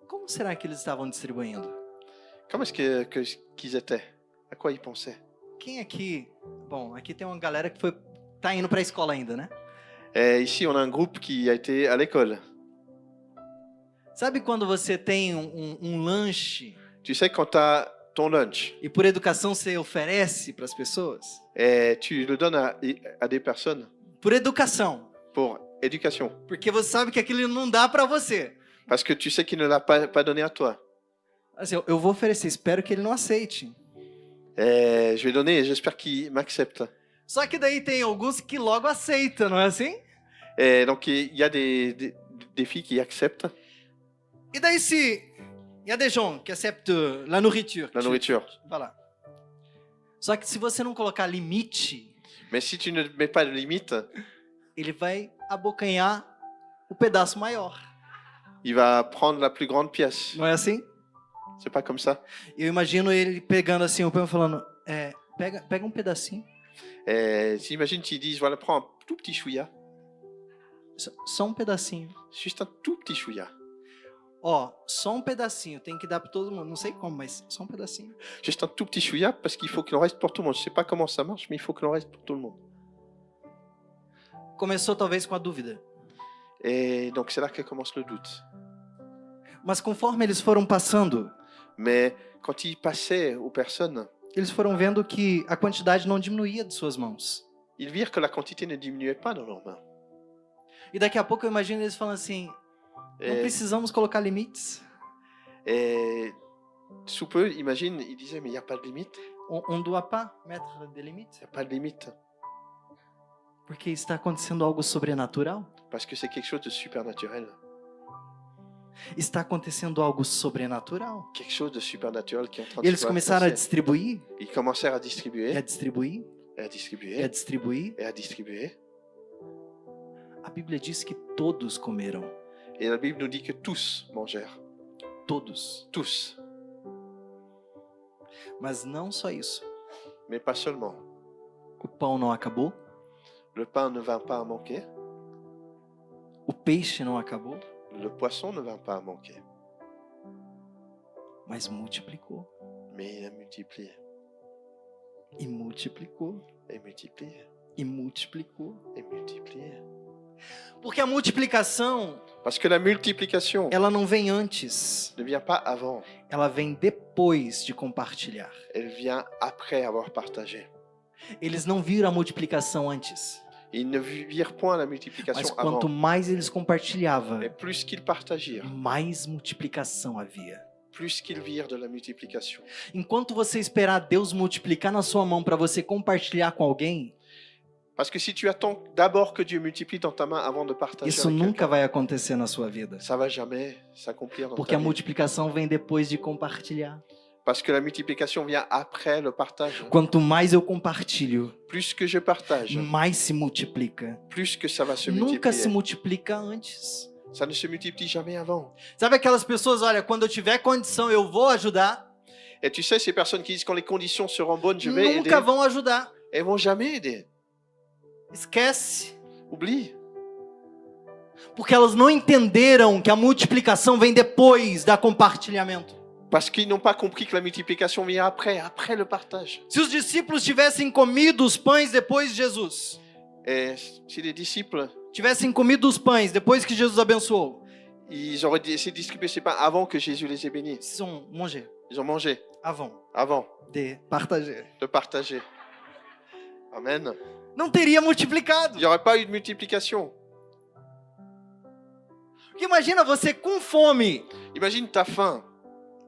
[SPEAKER 1] Como será que eles estavam distribuindo?
[SPEAKER 2] Comment est-ce qu'ils étaient? À quoi ils pensaient?
[SPEAKER 1] Quem aqui... Bom, aqui tem uma galera que tá indo para a escola ainda, né?
[SPEAKER 2] Et ici, on a un groupe qui a été à l'école.
[SPEAKER 1] Sabe quando você tem um lanche
[SPEAKER 2] Tu sais, quand tu as ton lunch
[SPEAKER 1] e por educação você oferece para as pessoas?
[SPEAKER 2] et tu le donnes à des personnes
[SPEAKER 1] Por educação.
[SPEAKER 2] pour éducation,
[SPEAKER 1] Porque você sabe que aquilo não dá para você.
[SPEAKER 2] parce que tu sais qu'il ne l'a pas donné à toi.
[SPEAKER 1] Assim, eu vou oferecer, espero que ele não aceite.
[SPEAKER 2] Et je vais donner et j'espère qu'il m'accepte.
[SPEAKER 1] Só que daí tem alguns que logo aceitam, não é assim?
[SPEAKER 2] Et donc, il y a des filles qui acceptent
[SPEAKER 1] E daí se... Il y a des gens qui acceptent la nourriture.
[SPEAKER 2] la nourriture.
[SPEAKER 1] Voilà. Só que se você não colocar limite,
[SPEAKER 2] Mais si tu ne mets pas de limite,
[SPEAKER 1] ele vai abocanhar o pedaço maior.
[SPEAKER 2] il va prendre la plus grande pièce.
[SPEAKER 1] Não é assim?
[SPEAKER 2] C'est pas comme ça.
[SPEAKER 1] Eu imagino ele pegando assim o pão e falando, pega um pedacinho,
[SPEAKER 2] Et imagine qu'ils disent, voilà, prends un tout petit chouïa,
[SPEAKER 1] só um pedacinho.
[SPEAKER 2] juste un tout petit chouïa.
[SPEAKER 1] Ó, só um pedacinho, tem que dar para todo mundo. Não sei como, mas só um pedacinho.
[SPEAKER 2] Juste un tout petit chouïa parce qu'il faut qu'il en reste pour tout le monde. Je sais pas comment ça marche, mais il faut qu'il en reste pour tout le monde.
[SPEAKER 1] Começou talvez com a dúvida.
[SPEAKER 2] Et donc c'est là que commence le doute.
[SPEAKER 1] Mas conforme eles foram passando,
[SPEAKER 2] Mais quand il passait aux personnes,
[SPEAKER 1] eles foram vendo que a quantidade não diminuía de suas mãos.
[SPEAKER 2] ils virent que la quantité ne diminuait pas dans leurs mains.
[SPEAKER 1] E daqui a pouco eu imagino eles falando assim, não precisamos colocar limites.
[SPEAKER 2] Et sous peu, imagine, ils disaient, mais il n'y a pas de limite.
[SPEAKER 1] On ne doit pas mettre des limites.
[SPEAKER 2] Il n'y a pas de limite.
[SPEAKER 1] Porque está acontecendo algo sobrenatural.
[SPEAKER 2] Parce que c'est quelque chose de supernaturel.
[SPEAKER 1] Está acontecendo algo sobrenatural.
[SPEAKER 2] Quelque chose de supernaturel qui est en train
[SPEAKER 1] E
[SPEAKER 2] de
[SPEAKER 1] eles
[SPEAKER 2] se
[SPEAKER 1] começaram a
[SPEAKER 2] passer.
[SPEAKER 1] distribuir,
[SPEAKER 2] Ils commencèrent à
[SPEAKER 1] e
[SPEAKER 2] distribuer,
[SPEAKER 1] a distribuir,
[SPEAKER 2] et à
[SPEAKER 1] e a
[SPEAKER 2] distribuer,
[SPEAKER 1] distribuir.
[SPEAKER 2] et à distribuer.
[SPEAKER 1] A Bíblia diz que todos comeram.
[SPEAKER 2] Et la Bible nous dit que tous mangèrent.
[SPEAKER 1] Todos.
[SPEAKER 2] Tous.
[SPEAKER 1] Mas não só isso.
[SPEAKER 2] Mais pas seulement.
[SPEAKER 1] O pão não acabou.
[SPEAKER 2] Le pain ne vint pas à manquer.
[SPEAKER 1] O peixe não acabou.
[SPEAKER 2] Le poisson ne vint pas à manquer.
[SPEAKER 1] Mas multiplicou.
[SPEAKER 2] Mais il a multiplié.
[SPEAKER 1] E multiplicou.
[SPEAKER 2] Et multiplié.
[SPEAKER 1] E multiplicou.
[SPEAKER 2] Et multiplié.
[SPEAKER 1] Porque a multiplicação,
[SPEAKER 2] Parce que la multiplication
[SPEAKER 1] ela não vem antes.
[SPEAKER 2] ne vient pas avant.
[SPEAKER 1] Ela vem depois de compartilhar.
[SPEAKER 2] Elle vient après avoir partagé.
[SPEAKER 1] Eles não viram a multiplicação antes.
[SPEAKER 2] Ils ne virent point la multiplication
[SPEAKER 1] Mas quanto
[SPEAKER 2] avant.
[SPEAKER 1] mais eles compartilhavam,
[SPEAKER 2] Et plus qu'ils partagirent,
[SPEAKER 1] mais multiplicação havia.
[SPEAKER 2] plus qu'ils virent de la multiplication.
[SPEAKER 1] Enquanto você esperar Deus multiplicar na sua mão para você compartilhar com alguém,
[SPEAKER 2] Parce que si tu attends d'abord que Dieu multiplie dans ta main avant de partager
[SPEAKER 1] isso
[SPEAKER 2] avec
[SPEAKER 1] nunca
[SPEAKER 2] quelqu'un,
[SPEAKER 1] vai acontecer na sua vida.
[SPEAKER 2] ça va jamais s'accomplir dans
[SPEAKER 1] Porque
[SPEAKER 2] ta
[SPEAKER 1] a
[SPEAKER 2] vie.
[SPEAKER 1] multiplicação vem depois de compartilhar.
[SPEAKER 2] Parce que la multiplication vient après le partage.
[SPEAKER 1] Quanto mais eu compartilho,
[SPEAKER 2] Plus que je partage,
[SPEAKER 1] mais se multiplica.
[SPEAKER 2] plus que ça va se
[SPEAKER 1] Nunca se
[SPEAKER 2] multiplier.
[SPEAKER 1] multiplica antes.
[SPEAKER 2] Ça ne se multiplie jamais avant.
[SPEAKER 1] Sabe aquelas pessoas, olha, quando eu tiver condição eu vou ajudar,
[SPEAKER 2] Et tu sais, ces personnes qui disent quand les conditions seront bonnes, je vais
[SPEAKER 1] nunca
[SPEAKER 2] aider,
[SPEAKER 1] vão ajudar.
[SPEAKER 2] elles vont jamais aider.
[SPEAKER 1] Esquece.
[SPEAKER 2] Oublie.
[SPEAKER 1] Porque elas não entenderam que a multiplicação vem depois da compartilhamento.
[SPEAKER 2] Parce qu'ils n'ont pas compris que la multiplication vient après le partage.
[SPEAKER 1] Se os discípulos tivessem comido os pães depois de Jesus,
[SPEAKER 2] Et si les disciples,
[SPEAKER 1] tivessem comido os pães depois que Jesus abençoou,
[SPEAKER 2] ils auraient essayé de distribuer ces pains avant que Jésus les ait bénis.
[SPEAKER 1] ils ont mangé
[SPEAKER 2] Ils ont mangé
[SPEAKER 1] avant
[SPEAKER 2] de
[SPEAKER 1] partager.
[SPEAKER 2] partager. Amen.
[SPEAKER 1] Não teria multiplicado.
[SPEAKER 2] Il n'y aurait pas eu de multiplication.
[SPEAKER 1] Porque imagina você com fome,
[SPEAKER 2] Imagine, tu as faim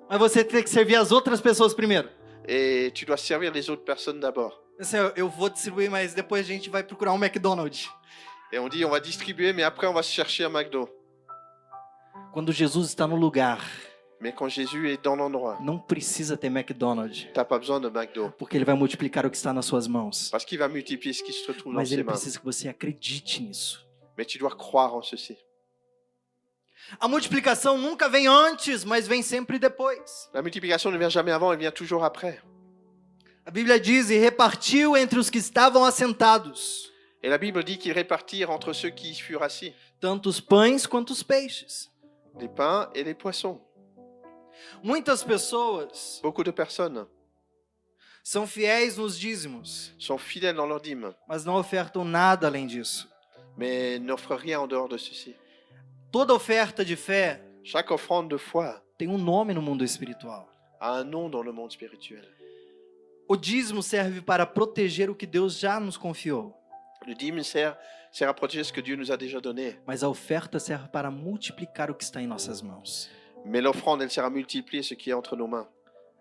[SPEAKER 1] mas você ter que servir as outras pessoas primeiro.
[SPEAKER 2] et tu dois servir les autres personnes d'abord.
[SPEAKER 1] Assim, eu vou distribuir, mas depois a gente vai procurar um McDonald's.
[SPEAKER 2] Et on dit, on va distribuer, mais après, on va se chercher un McDo.
[SPEAKER 1] Quando Jesus está no lugar,
[SPEAKER 2] Mais quand Jésus est dans l'endroit,
[SPEAKER 1] não precisa ter McDonald's,
[SPEAKER 2] tu n'as pas besoin de McDo.
[SPEAKER 1] porque ele vai multiplicar o que está nas suas mãos.
[SPEAKER 2] Parce qu'il va multiplier ce qui se retrouve dans
[SPEAKER 1] Mas
[SPEAKER 2] ses
[SPEAKER 1] ele
[SPEAKER 2] mains.
[SPEAKER 1] precisa que você acredite nisso.
[SPEAKER 2] Mais tu dois croire en ceci.
[SPEAKER 1] A multiplicação nunca vem antes, mas vem sempre depois.
[SPEAKER 2] La multiplication ne vient jamais avant, elle vient toujours après.
[SPEAKER 1] A Bíblia diz: e repartiu entre os que estavam assentados,
[SPEAKER 2] Et la Bible dit qu'ils répartirent entre ceux qui furent assis
[SPEAKER 1] tanto os pães quanto os peixes.
[SPEAKER 2] les pains et les poissons.
[SPEAKER 1] Muitas pessoas
[SPEAKER 2] Beaucoup de personnes
[SPEAKER 1] são fiéis nos dízimos,
[SPEAKER 2] sont fidèles dans leur dîme,
[SPEAKER 1] mas não ofertam nada além disso.
[SPEAKER 2] mais n'offrent rien en dehors de ceci.
[SPEAKER 1] Toda oferta de fé
[SPEAKER 2] Chaque offrande de foi
[SPEAKER 1] tem um nome no mundo espiritual.
[SPEAKER 2] a un nom dans le monde spirituel.
[SPEAKER 1] O dízimo serve para proteger o que Deus já nos confiou,
[SPEAKER 2] Le dîme sert à protéger ce que Dieu nous a déjà donné.
[SPEAKER 1] mas a oferta serve para multiplicar o que está em nossas mãos.
[SPEAKER 2] Mais l'offrande, elle sert à multiplier ce qui est entre nos mains.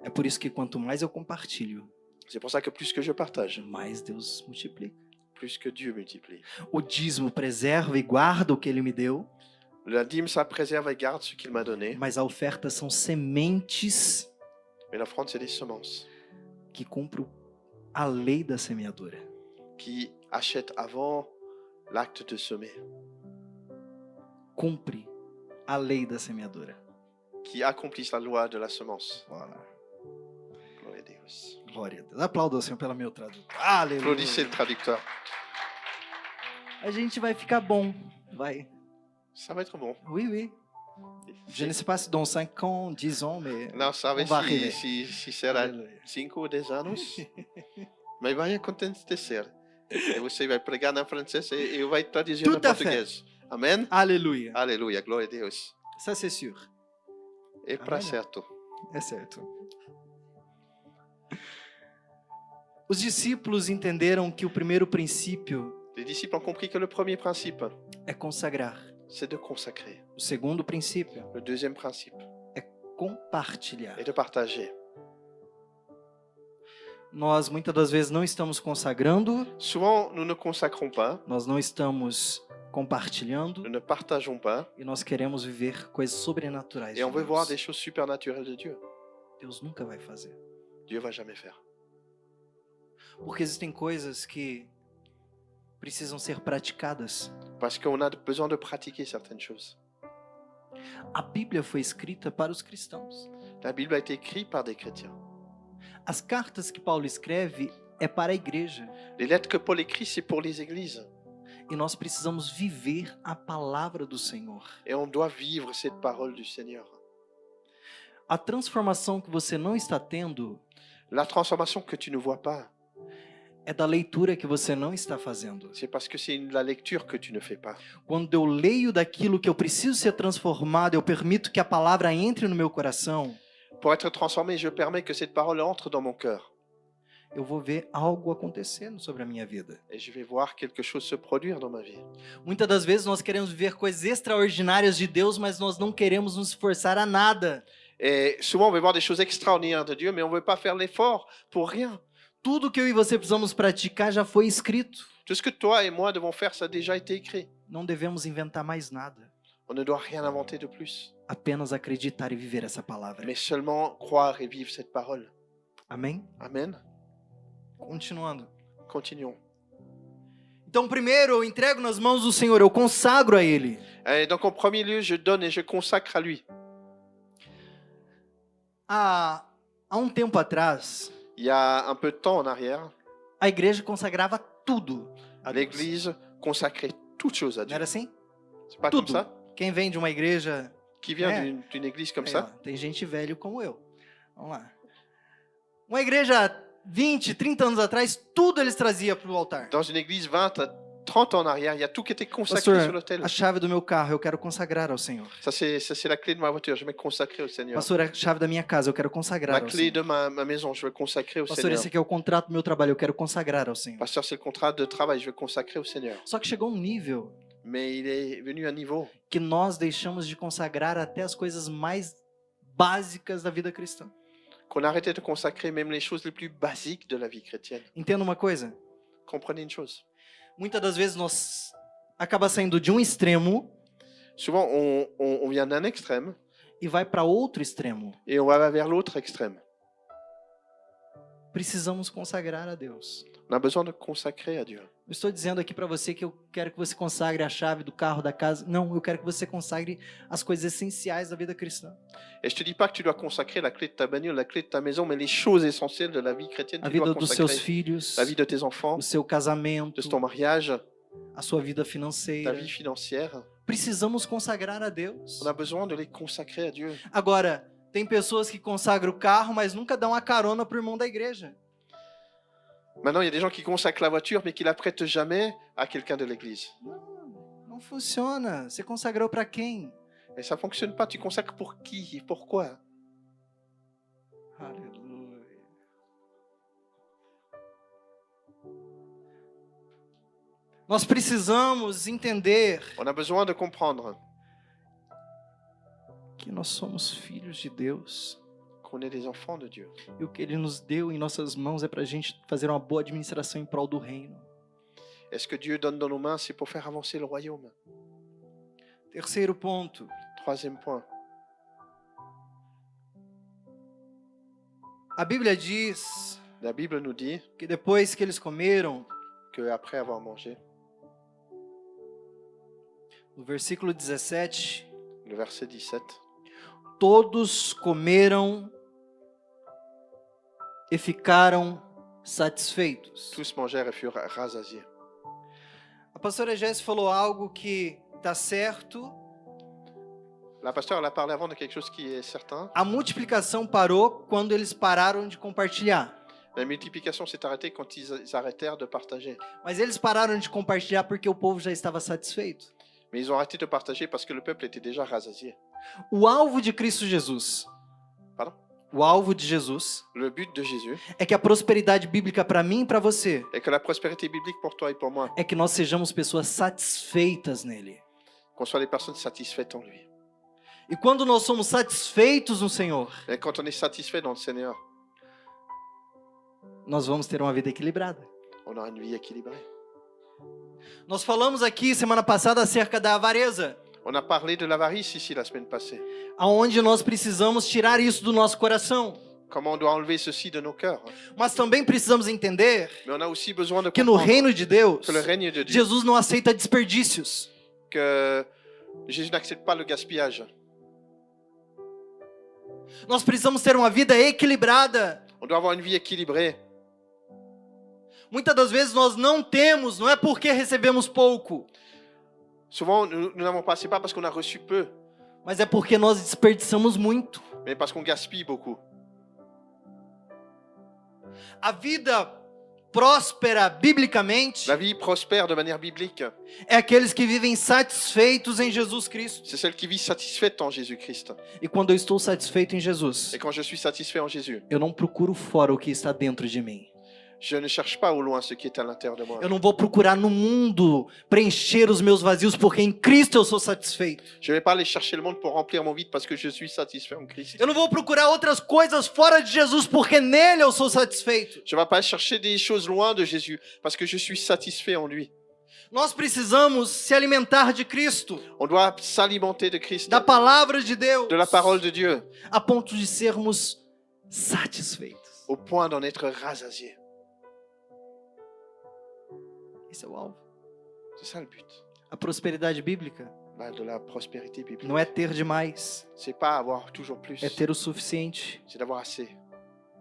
[SPEAKER 1] É por isso que quanto mais eu compartilho,
[SPEAKER 2] C'est pour ça que plus que je partage,
[SPEAKER 1] mais Deus multiplica.
[SPEAKER 2] plus que Dieu multiplie.
[SPEAKER 1] O dízimo preserva e guarda o que Ele me deu,
[SPEAKER 2] La dîme, ça préserve et garde ce qu'il m'a donné.
[SPEAKER 1] mas a oferta são sementes
[SPEAKER 2] Mais l'offrande, c'est des semences
[SPEAKER 1] que cumprem a lei da semeadura.
[SPEAKER 2] qui achètent avant l'acte de semer,
[SPEAKER 1] Cumpre a lei da semeadura.
[SPEAKER 2] qui accomplissent la loi de la semence.
[SPEAKER 1] Voilà.
[SPEAKER 2] Gloire à Deus.
[SPEAKER 1] Glória a Deus. Aplauda o Senhor pelo meu tradutor. Aleluia.
[SPEAKER 2] Applaudissez le traducteur.
[SPEAKER 1] A gente vai ficar bom. Vai.
[SPEAKER 2] Ça va être bon.
[SPEAKER 1] Oui, oui. Je ne sais pas si dans 5 ans, 10 ans, mais...
[SPEAKER 2] Não sabe
[SPEAKER 1] On va arriver.
[SPEAKER 2] se será
[SPEAKER 1] Aleluia.
[SPEAKER 2] 5 ou 10 anos, mas vai acontecer. E você vai pregar na francesa e eu vai traduzir
[SPEAKER 1] Tout
[SPEAKER 2] na
[SPEAKER 1] à fait.
[SPEAKER 2] português. Amém?
[SPEAKER 1] Aleluia.
[SPEAKER 2] Aleluia, glória a Deus.
[SPEAKER 1] Ça, c'est sûr.
[SPEAKER 2] É para
[SPEAKER 1] Amém.
[SPEAKER 2] certo.
[SPEAKER 1] É certo. Os discípulos entenderam que o primeiro princípio
[SPEAKER 2] Les disciples ont compris que le premier principe,
[SPEAKER 1] é consagrar.
[SPEAKER 2] c'est de consacrer.
[SPEAKER 1] O segundo princípio
[SPEAKER 2] Le deuxième principe
[SPEAKER 1] é compartilhar.
[SPEAKER 2] est de partager.
[SPEAKER 1] Nós muitas das vezes não estamos consagrando,
[SPEAKER 2] Souvent, nous ne consacrons pas,
[SPEAKER 1] nós não estamos compartilhando
[SPEAKER 2] nous ne partageons pas,
[SPEAKER 1] e nós queremos viver coisas sobrenaturais.
[SPEAKER 2] et on
[SPEAKER 1] de
[SPEAKER 2] veut voir
[SPEAKER 1] Deus.
[SPEAKER 2] des choses supernaturelles de Dieu.
[SPEAKER 1] Deus nunca vai fazer.
[SPEAKER 2] Dieu va jamais faire.
[SPEAKER 1] Porque existem coisas que precisam ser praticadas.
[SPEAKER 2] Parce qu'on a besoin de pratiquer certaines choses.
[SPEAKER 1] A Bíblia foi escrita para os cristãos.
[SPEAKER 2] La Bible a été écrite par des chrétiens.
[SPEAKER 1] As cartas que Paulo escreve é para a igreja.
[SPEAKER 2] Les lettres que Paul écrit, c'est pour les églises.
[SPEAKER 1] E nós precisamos viver a palavra do Senhor.
[SPEAKER 2] Et on doit vivre cette parole du Seigneur.
[SPEAKER 1] A transformação que você não está tendo
[SPEAKER 2] La transformation que tu ne vois pas,
[SPEAKER 1] é da leitura que você não está fazendo.
[SPEAKER 2] c'est parce que c'est la lecture que tu ne fais pas.
[SPEAKER 1] Quando eu leio daquilo que eu preciso ser transformado, eu permito que a palavra entre no meu coração,
[SPEAKER 2] Pour être transformé, je permets que cette parole entre dans mon cœur.
[SPEAKER 1] eu vou ver algo acontecendo sobre a minha vida.
[SPEAKER 2] Et je vais voir quelque chose se produire dans ma vie.
[SPEAKER 1] Muitas das vezes nós queremos viver coisas extraordinárias de Deus, mas nós não queremos nos esforçar a nada.
[SPEAKER 2] Et souvent, on veut voir des choses extraordinaires de Dieu, mais on ne veut pas faire l'effort pour rien.
[SPEAKER 1] Tudo que eu e você precisamos praticar já foi escrito.
[SPEAKER 2] Tout ce que toi et moi devons faire, ça a déjà été écrit.
[SPEAKER 1] Não devemos inventar mais nada.
[SPEAKER 2] On ne doit rien inventer de plus,
[SPEAKER 1] Apenas acreditar e viver essa palavra.
[SPEAKER 2] mais seulement croire et vivre cette parole.
[SPEAKER 1] Amém?
[SPEAKER 2] Amen.
[SPEAKER 1] Continuando.
[SPEAKER 2] Continuons.
[SPEAKER 1] Então, primeiro, eu entrego nas mãos do Senhor, eu consagro a Ele.
[SPEAKER 2] Et donc, en premier lieu, je donne et je consacre à lui.
[SPEAKER 1] Há um tempo atrás,
[SPEAKER 2] Il y a un peu de temps en arrière,
[SPEAKER 1] a igreja consagrava tudo a Deus.
[SPEAKER 2] l'Église consacrait toutes choses à
[SPEAKER 1] Não
[SPEAKER 2] Dieu.
[SPEAKER 1] era assim?
[SPEAKER 2] C'est pas
[SPEAKER 1] Tudo.
[SPEAKER 2] comme ça?
[SPEAKER 1] Quem vem de uma igreja...
[SPEAKER 2] Qui vient
[SPEAKER 1] É.
[SPEAKER 2] d'une église comme
[SPEAKER 1] Aí,
[SPEAKER 2] ça?
[SPEAKER 1] ó, tem gente velho como eu. Vamos lá. Uma igreja 20, 30 anos atrás, tudo eles traziam para o altar.
[SPEAKER 2] Dans une église 20 à 30 ans en arrière, il y a tout qui était consacré
[SPEAKER 1] Pastor,
[SPEAKER 2] sur l'autel.
[SPEAKER 1] a chave do meu carro eu quero consagrar ao Senhor.
[SPEAKER 2] Ça, c'est la clé de ma voiture. Je vais me consacrer au Seigneur.
[SPEAKER 1] Pastor, a chave da minha casa eu quero consagrar
[SPEAKER 2] La
[SPEAKER 1] ao
[SPEAKER 2] clé
[SPEAKER 1] Senhor.
[SPEAKER 2] de ma maison, je vais consacrer au
[SPEAKER 1] Pastor,
[SPEAKER 2] Seigneur.
[SPEAKER 1] esse aqui é o contrato do meu trabalho, eu quero consagrar ao Senhor.
[SPEAKER 2] Pasteur, c'est le contrat de travail, je vais consacrer au Seigneur.
[SPEAKER 1] Só que chegou um nível
[SPEAKER 2] Mais il est venu à un niveau
[SPEAKER 1] que nós deixamos de consagrar até as coisas mais básicas da vida cristã.
[SPEAKER 2] qu'on a arrêté de consacrer même les choses les plus basiques de la vie chrétienne.
[SPEAKER 1] Entenda uma coisa?
[SPEAKER 2] Comprenez une chose.
[SPEAKER 1] Muitas das vezes nós acaba saindo de um extremo
[SPEAKER 2] Souvent, on vient d'un extrême
[SPEAKER 1] e vai para outro extremo.
[SPEAKER 2] et on va vers l'autre extrême.
[SPEAKER 1] Precisamos consagrar a Deus.
[SPEAKER 2] On a besoin de consacrer à Dieu.
[SPEAKER 1] Não estou dizendo aqui para você que eu quero que você consagre a chave do carro, da casa. Não, eu quero que você consagre as coisas essenciais da vida cristã.
[SPEAKER 2] Et je te dis pas que tu dois consacrer la clé de ta bagnole, la clé de ta maison, mais les choses essentielles de la vie chrétienne,
[SPEAKER 1] A
[SPEAKER 2] tu dois
[SPEAKER 1] vida dos seus
[SPEAKER 2] consacrer.
[SPEAKER 1] filhos,
[SPEAKER 2] La vie de tes enfants,
[SPEAKER 1] o seu casamento,
[SPEAKER 2] de ton mariage,
[SPEAKER 1] a sua vida
[SPEAKER 2] ta
[SPEAKER 1] financeira.
[SPEAKER 2] vie financière.
[SPEAKER 1] Precisamos consagrar a Deus.
[SPEAKER 2] On a besoin de les consacrer à Dieu.
[SPEAKER 1] Agora, tem pessoas que consagram o carro, mas nunca dão a carona pro irmão da igreja.
[SPEAKER 2] Maintenant, il y a des gens qui consacrent la voiture, mais qui la prêtent jamais à quelqu'un de l'église.
[SPEAKER 1] Não funciona. Você consagrou para quem?
[SPEAKER 2] Et ça fonctionne pas. Tu consacres pour qui et pourquoi?
[SPEAKER 1] Aleluia. Nós precisamos entender
[SPEAKER 2] On a besoin de comprendre
[SPEAKER 1] que nós somos filhos de Deus.
[SPEAKER 2] qu'on est des enfants de Dieu.
[SPEAKER 1] E o que Ele nos deu em nossas mãos é para a gente fazer uma boa administração em prol do reino.
[SPEAKER 2] Et ce que Dieu donne dans nos mains, c'est pour faire avancer le royaume.
[SPEAKER 1] Terceiro ponto.
[SPEAKER 2] Troisième point.
[SPEAKER 1] A Bíblia diz
[SPEAKER 2] La Bible nous dit
[SPEAKER 1] que depois que eles comeram,
[SPEAKER 2] qu'après avoir mangé,
[SPEAKER 1] no versículo 17,
[SPEAKER 2] le verset 17,
[SPEAKER 1] todos comeram e ficaram satisfeitos.
[SPEAKER 2] tous mangèrent et furent rassasiés.
[SPEAKER 1] A pastora Jéssica falou algo que está certo.
[SPEAKER 2] La pasteur, elle a parlé avant de quelque chose qui est certain.
[SPEAKER 1] A multiplicação parou quando eles pararam de compartilhar.
[SPEAKER 2] La multiplication s'est arrêtée quand ils arrêtèrent de partager.
[SPEAKER 1] Mas eles pararam de compartilhar porque o povo já estava satisfeito.
[SPEAKER 2] Mais ils ont arrêté de partager parce que le peuple était déjà rassasié.
[SPEAKER 1] O alvo de Cristo Jesus,
[SPEAKER 2] Pardon?
[SPEAKER 1] o alvo de Jesus,
[SPEAKER 2] Le but de Jésus
[SPEAKER 1] é que a prosperidade bíblica para mim e para você
[SPEAKER 2] est que la prospérité biblique pour toi et pour moi,
[SPEAKER 1] é que nós sejamos pessoas satisfeitas nele.
[SPEAKER 2] qu'on soit des personnes satisfaites en lui.
[SPEAKER 1] E quando nós somos satisfeitos no Senhor,
[SPEAKER 2] Et quand on est satisfait dans le Seigneur,
[SPEAKER 1] nós vamos ter uma vida equilibrada.
[SPEAKER 2] on aura une vie équilibrée.
[SPEAKER 1] Nós falamos aqui semana passada acerca da avareza,
[SPEAKER 2] On a parlé de l'avarice ici la semaine passée.
[SPEAKER 1] aonde nós precisamos tirar isso do nosso coração.
[SPEAKER 2] Comment on doit enlever ceci de nos cœurs.
[SPEAKER 1] Mas também precisamos entender
[SPEAKER 2] Mais on a aussi besoin de
[SPEAKER 1] que no
[SPEAKER 2] comprendre
[SPEAKER 1] reino de Deus,
[SPEAKER 2] que le règne de Dieu,
[SPEAKER 1] Jesus não aceita desperdícios.
[SPEAKER 2] que Jésus n'accepte pas le gaspillage.
[SPEAKER 1] Nós precisamos ter uma vida equilibrada.
[SPEAKER 2] On doit avoir une vie équilibrée.
[SPEAKER 1] Muitas das vezes nós não temos, não é porque recebemos pouco,
[SPEAKER 2] Souvent, nous n'avons pas, c'est pas parce qu'on a reçu peu,
[SPEAKER 1] mas é porque nós desperdiçamos muito.
[SPEAKER 2] mais parce qu'on gaspille beaucoup.
[SPEAKER 1] A vida próspera biblicamente
[SPEAKER 2] La vie prospère de manière biblique.
[SPEAKER 1] é aqueles que vivem satisfeitos em Jesus Cristo.
[SPEAKER 2] C'est celle qui vit satisfaite en Jésus-Christ.
[SPEAKER 1] E quando eu estou satisfeito em Jesus,
[SPEAKER 2] Et quand je suis satisfait en Jésus,
[SPEAKER 1] eu não procuro fora o que está dentro de mim.
[SPEAKER 2] je ne cherche pas au loin ce qui est à l'intérieur de moi.
[SPEAKER 1] Eu não vou procurar no mundo preencher os meus vazios, porque em Cristo eu sou satisfeito.
[SPEAKER 2] Je ne vais pas aller chercher le monde pour remplir mon vide parce que je suis satisfait en Christ.
[SPEAKER 1] Eu não vou procurar outras coisas fora de Jesus, porque nele eu sou satisfeito.
[SPEAKER 2] Je ne vais pas chercher des choses loin de Jésus parce que je suis satisfait en lui.
[SPEAKER 1] Nós precisamos se alimentar de Cristo,
[SPEAKER 2] On doit s'alimenter de Christ,
[SPEAKER 1] da palavra de Deus,
[SPEAKER 2] de la parole de Dieu,
[SPEAKER 1] a ponto de sermos satisfeitos.
[SPEAKER 2] au point d'en être rassasié.
[SPEAKER 1] Esse é o alvo.
[SPEAKER 2] C'est ça le but.
[SPEAKER 1] A prosperidade bíblica
[SPEAKER 2] De la prospérité biblique.
[SPEAKER 1] não é ter demais,
[SPEAKER 2] C'est pas avoir toujours plus.
[SPEAKER 1] é ter o suficiente,
[SPEAKER 2] C'est d'avoir assez.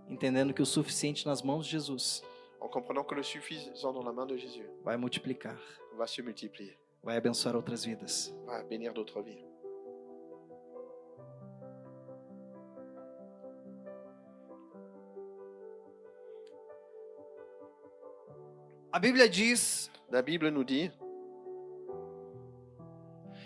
[SPEAKER 1] entendendo que o suficiente nas mãos de Jesus
[SPEAKER 2] En comprenant que le suffisant dans la main de Jésus
[SPEAKER 1] vai multiplicar,
[SPEAKER 2] va se multiplier,
[SPEAKER 1] vai abençoar outras vidas.
[SPEAKER 2] va bénir d'autres vies.
[SPEAKER 1] A Bíblia diz
[SPEAKER 2] La Bible nous dit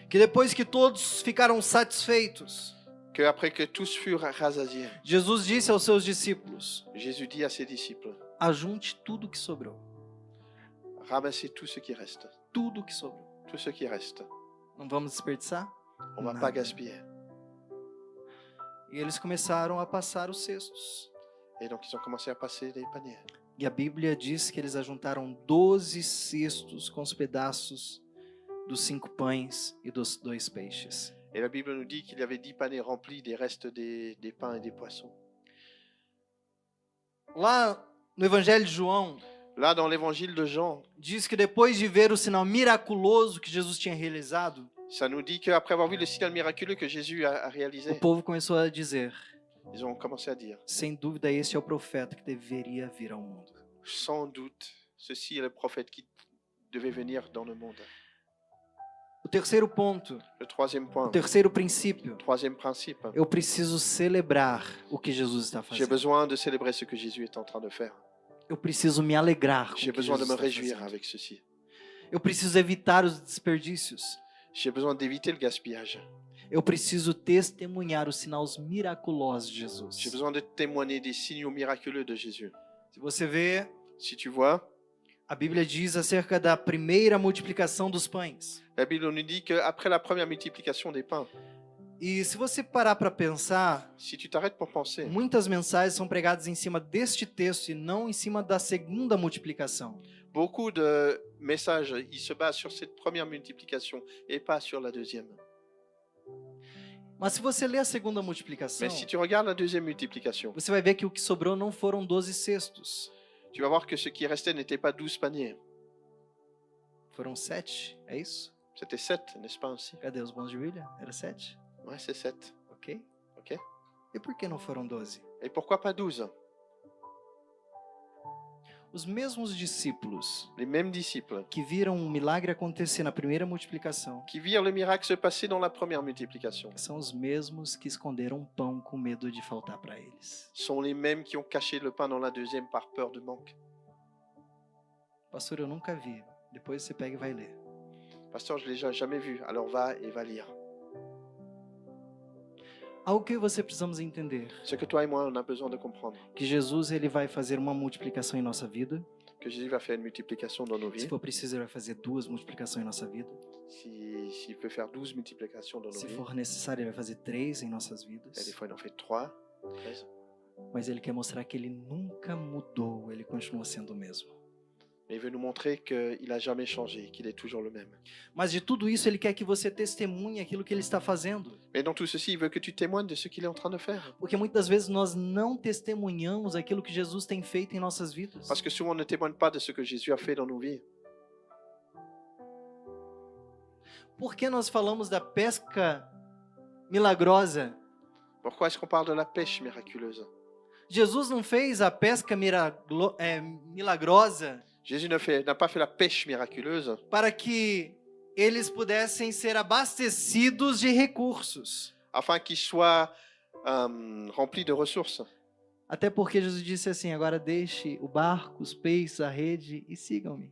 [SPEAKER 1] que depois que todos ficaram satisfeitos,
[SPEAKER 2] que après que tous furent rassasiés,
[SPEAKER 1] Jesus disse aos seus discípulos:
[SPEAKER 2] Jésus dit à ses disciples,
[SPEAKER 1] ajunte tudo que sobrou,
[SPEAKER 2] ramassez tout ce qui reste.
[SPEAKER 1] tudo que sobrou.
[SPEAKER 2] Tout ce qui reste.
[SPEAKER 1] Não vamos desperdiçar?
[SPEAKER 2] On ne va
[SPEAKER 1] Nada.
[SPEAKER 2] pas gaspiller.
[SPEAKER 1] E eles começaram a passar os cestos.
[SPEAKER 2] Et donc ils ont commencé à passer les paniers.
[SPEAKER 1] E a Bíblia diz que eles ajuntaram 12 cestos com os pedaços dos 5 pães e dos 2 peixes.
[SPEAKER 2] Et la Bible nous dit qu'il y avait 10 paniers remplis des restes des pains et des poissons.
[SPEAKER 1] Lá no Evangelho de João,
[SPEAKER 2] Là, dans l'évangile de Jean,
[SPEAKER 1] diz que depois de ver o sinal miraculoso que Jesus tinha realizado,
[SPEAKER 2] ça nous dit qu'après avoir vu le signal miraculeux que Jésus a
[SPEAKER 1] o
[SPEAKER 2] réalisé,
[SPEAKER 1] povo começou a dizer:
[SPEAKER 2] ils ont commencé à dire,
[SPEAKER 1] sem dúvida, esse é o profeta que deveria vir ao mundo.
[SPEAKER 2] sans doute, ceci est le prophète qui devait venir dans le monde.
[SPEAKER 1] O terceiro ponto,
[SPEAKER 2] Le troisième point,
[SPEAKER 1] o terceiro princípio,
[SPEAKER 2] troisième principe,
[SPEAKER 1] eu preciso celebrar o que Jesus está
[SPEAKER 2] j'ai
[SPEAKER 1] fazendo.
[SPEAKER 2] besoin de célébrer ce que Jésus est en train de faire.
[SPEAKER 1] Eu preciso me alegrar com
[SPEAKER 2] J'ai
[SPEAKER 1] o que
[SPEAKER 2] besoin de
[SPEAKER 1] Jesus
[SPEAKER 2] me
[SPEAKER 1] está
[SPEAKER 2] réjouir
[SPEAKER 1] fazendo.
[SPEAKER 2] avec ceci.
[SPEAKER 1] Eu preciso evitar os desperdícios.
[SPEAKER 2] J'ai besoin d'éviter le gaspillage.
[SPEAKER 1] Eu preciso testemunhar os sinais miraculosos de
[SPEAKER 2] J'ai
[SPEAKER 1] Jesus.
[SPEAKER 2] besoin de témoigner des signaux miraculeux de Jésus.
[SPEAKER 1] Se você vê,
[SPEAKER 2] Si tu vois,
[SPEAKER 1] a Bíblia diz acerca da primeira multiplicação dos pães.
[SPEAKER 2] la Bible nous dit qu'après la première multiplication des pains,
[SPEAKER 1] E se você parar para pensar,
[SPEAKER 2] si tu t'arrêtes pour penser,
[SPEAKER 1] muitas mensagens são pregadas em cima deste texto e não em cima da segunda multiplicação.
[SPEAKER 2] beaucoup de messages, ils se basent sur cette première multiplication et pas sur la deuxième.
[SPEAKER 1] Mas se você ler a segunda multiplicação,
[SPEAKER 2] Mais si tu regardes la deuxième multiplication,
[SPEAKER 1] você vai ver que o que sobrou não foram 12 cestos,
[SPEAKER 2] tu vas voir que ce qui restait n'était pas 12 paniers.
[SPEAKER 1] foram 7, é isso?
[SPEAKER 2] C'était 7, n'est-ce pas ainsi?
[SPEAKER 1] Cadê os bons de Bíblia? Era 7?
[SPEAKER 2] Ouais, c'est 7.
[SPEAKER 1] Ok.
[SPEAKER 2] Ok.
[SPEAKER 1] E por que não foram 12?
[SPEAKER 2] Et pourquoi pas 12?
[SPEAKER 1] Os mesmos discípulos
[SPEAKER 2] Les mêmes disciples
[SPEAKER 1] que viram um milagre acontecer na primeira multiplicação
[SPEAKER 2] qui virent le miracle se passer dans la première multiplication
[SPEAKER 1] são os mesmos que esconderam o pão com medo de faltar para eles.
[SPEAKER 2] sont les mêmes qui ont caché le pain dans la deuxième par peur de manque.
[SPEAKER 1] Pastor, eu nunca vi. Depois você pega e vai ler.
[SPEAKER 2] Pasteur, je ne l'ai jamais vu, alors va et va lire.
[SPEAKER 1] Algo que você precisamos entender,
[SPEAKER 2] Ce que toi et moi, on a besoin de comprendre,
[SPEAKER 1] que Jesus ele vai fazer uma multiplicação em nossa vida.
[SPEAKER 2] que Jésus va faire une multiplication dans nos
[SPEAKER 1] Se
[SPEAKER 2] vies.
[SPEAKER 1] for preciso, ele vai fazer 2 multiplicações em nossa vida.
[SPEAKER 2] S'il peut faire 12 multiplications dans nos
[SPEAKER 1] Se
[SPEAKER 2] vies,
[SPEAKER 1] for necessário, ele vai fazer 3 em nossas
[SPEAKER 2] et des
[SPEAKER 1] vidas.
[SPEAKER 2] fois il en fait 3, 13.
[SPEAKER 1] Mas ele quer mostrar que ele nunca mudou, ele continua sendo o mesmo.
[SPEAKER 2] Mais il veut nous montrer qu'il n'a jamais changé, qu'il est toujours le même.
[SPEAKER 1] Mas de tudo isso, ele quer que você testemunhe aquilo que ele está fazendo.
[SPEAKER 2] Mais dans tout ceci, il veut que tu témoignes de ce qu'il est en train de faire.
[SPEAKER 1] Porque muitas vezes nós não testemunhamos aquilo que Jesus tem feito em nossas vidas.
[SPEAKER 2] Parce que souvent, on ne témoigne pas de ce que Jésus a fait dans nos vies.
[SPEAKER 1] Por que nós falamos da pesca milagrosa?
[SPEAKER 2] Pourquoi est-ce qu'on parle de la pêche miraculeuse?
[SPEAKER 1] Jesus não fez a pesca milagrosa
[SPEAKER 2] Jésus n'a pas fait la pêche miraculeuse
[SPEAKER 1] para que eles pudessem ser abastecidos de recursos.
[SPEAKER 2] afin qu'il soit rempli de ressources.
[SPEAKER 1] Até porque Jesus disse assim: agora deixe o barco, os peixes, a rede e sigam-me.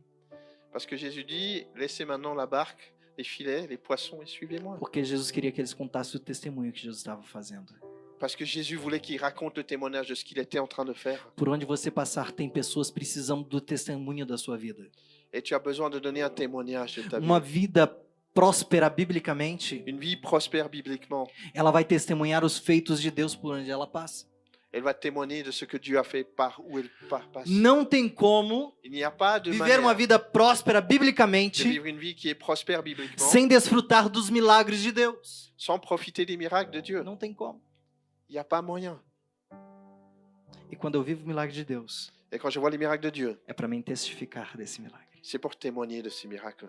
[SPEAKER 2] Parce que Jésus dit, laissez maintenant la barque, les filets, les poissons et suivez-moi.
[SPEAKER 1] Porque Jesus queria que eles contassem o testemunho que Jesus estava fazendo.
[SPEAKER 2] Parce que Jésus voulait qu'il raconte le témoignage de ce qu'il était en train de faire.
[SPEAKER 1] Por onde você passar, tem pessoas precisando do testemunho da sua vida.
[SPEAKER 2] Et tu as besoin de donner un témoignage de ta vie.
[SPEAKER 1] Uma vida próspera biblicamente,
[SPEAKER 2] Une vie prospère bibliquement.
[SPEAKER 1] ela vai testemunhar os feitos de Deus por onde ela passa.
[SPEAKER 2] Elle va témoigner de ce que Dieu a fait par où elle passe.
[SPEAKER 1] Não tem como
[SPEAKER 2] Il n'y a pas de
[SPEAKER 1] viver uma
[SPEAKER 2] manière
[SPEAKER 1] vida próspera
[SPEAKER 2] de
[SPEAKER 1] biblicamente
[SPEAKER 2] vivre une vie qui est prospère bibliquement
[SPEAKER 1] sem desfrutar dos milagres de Deus.
[SPEAKER 2] sans profiter des miracles de Dieu.
[SPEAKER 1] Não tem como.
[SPEAKER 2] Il n'y a pas moyen.
[SPEAKER 1] E quando eu vivo o milagre de Deus,
[SPEAKER 2] Et quand je vois les miracles de Dieu,
[SPEAKER 1] é para mim testificar desse milagre.
[SPEAKER 2] c'est pour témoigner de ces miracles.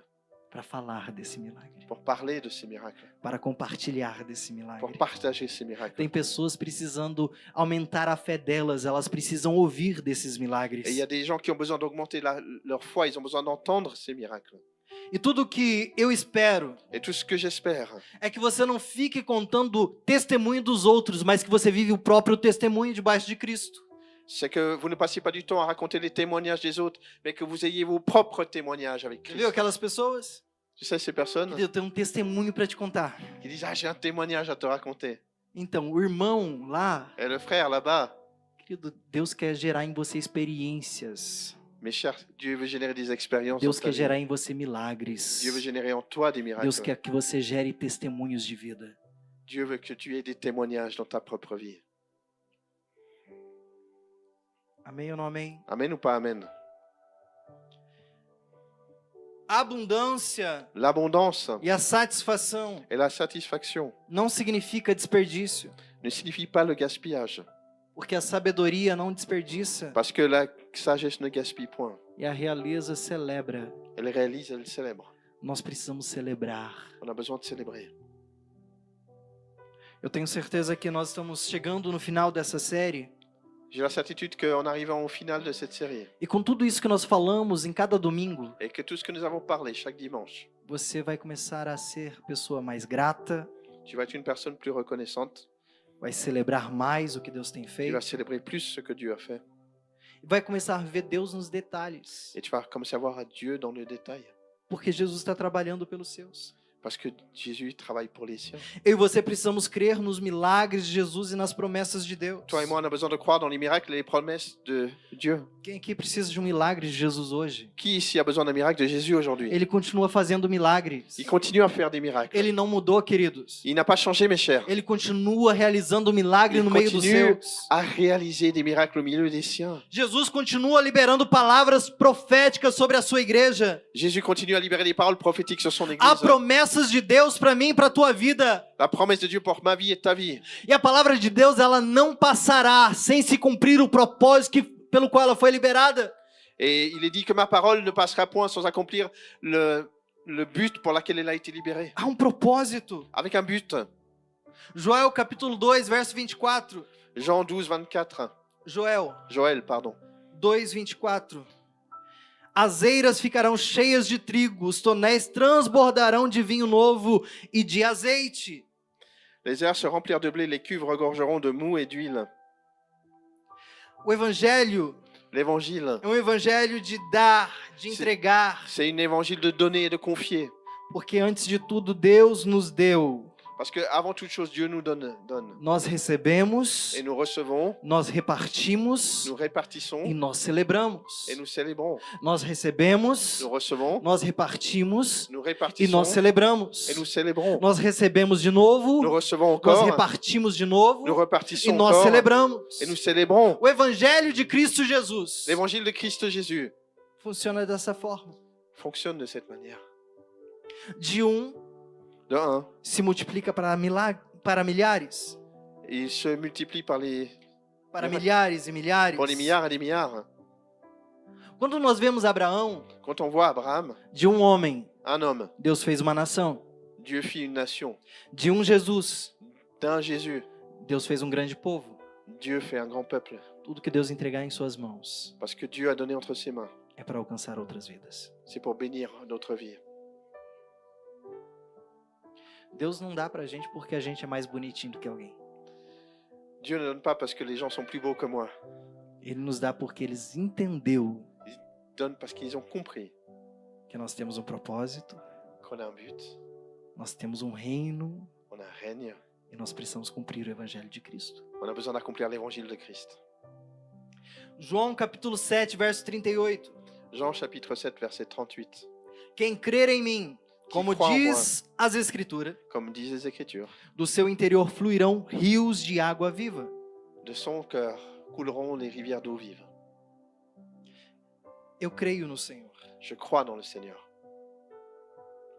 [SPEAKER 1] para falar desse milagre,
[SPEAKER 2] pour parler de ces miracles,
[SPEAKER 1] para compartilhar desse
[SPEAKER 2] pour
[SPEAKER 1] milagre.
[SPEAKER 2] partager ces miracles.
[SPEAKER 1] Tem pessoas precisando aumentar a fé delas, elas precisam ouvir desses
[SPEAKER 2] Et il y
[SPEAKER 1] milagres.
[SPEAKER 2] a des gens qui ont besoin d'augmenter leur foi, ils ont besoin d'entendre ces miracles.
[SPEAKER 1] E tudo que eu espero
[SPEAKER 2] Et tout ce que j'espère,
[SPEAKER 1] é que você não fique contando testemunho dos outros, mas que você vive o próprio testemunho debaixo de Cristo.
[SPEAKER 2] c'est que vous ne passiez pas du temps à raconter les témoignages des autres, mais que vous ayez vos propres témoignages avec
[SPEAKER 1] Viu
[SPEAKER 2] Christ.
[SPEAKER 1] aquelas pessoas?
[SPEAKER 2] Tu sais, ces personnes
[SPEAKER 1] Querido, eu tenho um testemunho para te contar.
[SPEAKER 2] qui disent « Ah, j'ai un témoignage à te raconter
[SPEAKER 1] Então, o irmão lá, ».
[SPEAKER 2] Et le frère là-bas,
[SPEAKER 1] querido, Deus quer gerar em você experiências.
[SPEAKER 2] mes chers, Dieu veut générer des expériences
[SPEAKER 1] Deus
[SPEAKER 2] dans ta
[SPEAKER 1] quer
[SPEAKER 2] vie.
[SPEAKER 1] gerar em você milagres.
[SPEAKER 2] Dieu veut générer en toi des miracles.
[SPEAKER 1] Deus quer que você gere testemunhos de vida.
[SPEAKER 2] Dieu veut que tu aies des témoignages dans ta propre vie.
[SPEAKER 1] Amém ou não amém?
[SPEAKER 2] Amen ou pas amen?
[SPEAKER 1] A abundância
[SPEAKER 2] L'abondance
[SPEAKER 1] e a satisfação
[SPEAKER 2] et la satisfaction
[SPEAKER 1] não significa desperdício,
[SPEAKER 2] ne signifient pas le gaspillage,
[SPEAKER 1] porque a sabedoria não desperdiça
[SPEAKER 2] parce que la sagesse ne gaspille point.
[SPEAKER 1] e a realeza celebra.
[SPEAKER 2] Elle réalise, elle célèbre.
[SPEAKER 1] Nós precisamos celebrar.
[SPEAKER 2] On a besoin de célébrer.
[SPEAKER 1] Eu tenho certeza que nós estamos chegando no final dessa série.
[SPEAKER 2] J'ai la certitude qu'en arrivant au final de cette série,
[SPEAKER 1] E com tudo isso que nós falamos em cada domingo,
[SPEAKER 2] et que tout ce que nous avons parlé chaque dimanche,
[SPEAKER 1] você vai começar a ser pessoa mais grata,
[SPEAKER 2] tu vas être une personne plus reconnaissante,
[SPEAKER 1] vai celebrar mais o que Deus tem
[SPEAKER 2] tu
[SPEAKER 1] feito,
[SPEAKER 2] vas célébrer plus ce que Dieu a fait,
[SPEAKER 1] e vai começar a ver Deus nos detalhes,
[SPEAKER 2] et tu vas commencer à voir Dieu dans le détail,
[SPEAKER 1] porque Jesus está trabalhando pelos seus.
[SPEAKER 2] parce que Jésus travaille pour les siens.
[SPEAKER 1] Eu e você precisamos crer nos milagres de Jesus e nas promessas de Deus.
[SPEAKER 2] Toi et moi, on a besoin de croire dans les miracles et les promesses de Dieu.
[SPEAKER 1] Quem aqui precisa de um milagre de Jesus hoje?
[SPEAKER 2] Qui ici a besoin d'un miracle de Jésus aujourd'hui?
[SPEAKER 1] Ele continua fazendo milagres.
[SPEAKER 2] Il continue à faire des miracles.
[SPEAKER 1] Ele não mudou, queridos.
[SPEAKER 2] Il n'a pas changé, mes chers.
[SPEAKER 1] Ele continua realizando milagre
[SPEAKER 2] Il
[SPEAKER 1] no meio dos
[SPEAKER 2] continue
[SPEAKER 1] seus.
[SPEAKER 2] à réaliser des miracles au milieu des siens.
[SPEAKER 1] Jesus continua liberando palavras proféticas sobre a sua igreja.
[SPEAKER 2] Jésus continue à libérer des paroles prophétiques sur son
[SPEAKER 1] Há
[SPEAKER 2] église.
[SPEAKER 1] promessas de Deus para mim e para a tua vida.
[SPEAKER 2] La promesse de Dieu pour ma vie et ta vie.
[SPEAKER 1] E a palavra de Deus, ela não passará sem se cumprir o propósito pelo qual ela foi liberada.
[SPEAKER 2] Et il est dit que ma parole ne passera point sans accomplir le but pour lequel elle a été libérée.
[SPEAKER 1] Há propósito.
[SPEAKER 2] Avec un but.
[SPEAKER 1] Joel capítulo 2, verso 24.
[SPEAKER 2] Jean 12, 24. Joël, pardon.
[SPEAKER 1] 2, 24. As eiras ficarão cheias de trigo, os tonéis transbordarão de vinho novo e de azeite.
[SPEAKER 2] Les airs se remplirent de blé, les cuves regorgeront de mou et d'huile.
[SPEAKER 1] O evangelho
[SPEAKER 2] L'évangile,
[SPEAKER 1] é um evangelho de dar, de entregar,
[SPEAKER 2] c'est un évangile de donner et de confier.
[SPEAKER 1] porque antes de tudo Deus nos deu.
[SPEAKER 2] Parce que avant toute chose, Dieu nous donne.
[SPEAKER 1] Nós recebemos,
[SPEAKER 2] Et nous recevons,
[SPEAKER 1] nós repartimos
[SPEAKER 2] nous répartissons
[SPEAKER 1] e nós celebramos.
[SPEAKER 2] et nous célébrons.
[SPEAKER 1] Nós recebemos,
[SPEAKER 2] Nous recevons,
[SPEAKER 1] nós repartimos
[SPEAKER 2] nous
[SPEAKER 1] e
[SPEAKER 2] répartissons
[SPEAKER 1] nós celebramos.
[SPEAKER 2] et nous célébrons.
[SPEAKER 1] Nós recebemos de novo,
[SPEAKER 2] Nous recevons
[SPEAKER 1] nós
[SPEAKER 2] encore,
[SPEAKER 1] repartimos de novo
[SPEAKER 2] nous
[SPEAKER 1] e
[SPEAKER 2] repartissons
[SPEAKER 1] nós
[SPEAKER 2] encore
[SPEAKER 1] celebramos.
[SPEAKER 2] et nous célébrons.
[SPEAKER 1] O evangelho de Cristo Jesus
[SPEAKER 2] L'évangile de Christ Jésus
[SPEAKER 1] funciona dessa forma.
[SPEAKER 2] fonctionne de cette manière.
[SPEAKER 1] De
[SPEAKER 2] De un,
[SPEAKER 1] se multiplica para milhares,
[SPEAKER 2] il se multiplie par les,
[SPEAKER 1] para milhares e milhares.
[SPEAKER 2] pour les milliards et des milliards.
[SPEAKER 1] Quando nós vemos Abraão,
[SPEAKER 2] Quand on voit Abraham,
[SPEAKER 1] de homem,
[SPEAKER 2] un homme,
[SPEAKER 1] Deus fez uma nação.
[SPEAKER 2] Dieu fit une nation.
[SPEAKER 1] De Jesus,
[SPEAKER 2] D'un Jésus,
[SPEAKER 1] Deus fez grande povo.
[SPEAKER 2] Dieu fait un grand peuple.
[SPEAKER 1] Tudo que Deus entregar em suas mãos
[SPEAKER 2] Parce que Dieu a donné entre ses mains.
[SPEAKER 1] é para alcançar outras vidas.
[SPEAKER 2] C'est pour bénir notre vie.
[SPEAKER 1] Deus não dá pra gente porque a gente é mais bonitinho do que alguém.
[SPEAKER 2] Dieu ne donne pas parce que les gens sont plus beaux que moi.
[SPEAKER 1] Ele nos dá porque ele entendeu
[SPEAKER 2] Il donne parce qu'ils ont compris
[SPEAKER 1] que nós temos propósito,
[SPEAKER 2] qu'on a un but,
[SPEAKER 1] nós temos reino
[SPEAKER 2] on a un règne,
[SPEAKER 1] e nós precisamos cumprir o evangelho de Cristo.
[SPEAKER 2] on a besoin d'accomplir l'évangile de Christ.
[SPEAKER 1] João capítulo 7, verso 38.
[SPEAKER 2] Jean chapitre 7, verset 38.
[SPEAKER 1] Quem crer em mim, como
[SPEAKER 2] croit en
[SPEAKER 1] diz as Escrituras,
[SPEAKER 2] Comme disent les Écritures,
[SPEAKER 1] do seu interior fluirão rios de água viva.
[SPEAKER 2] de son cœur couleront les rivières d'eau vive.
[SPEAKER 1] Eu creio no Senhor.
[SPEAKER 2] Je crois dans le Seigneur.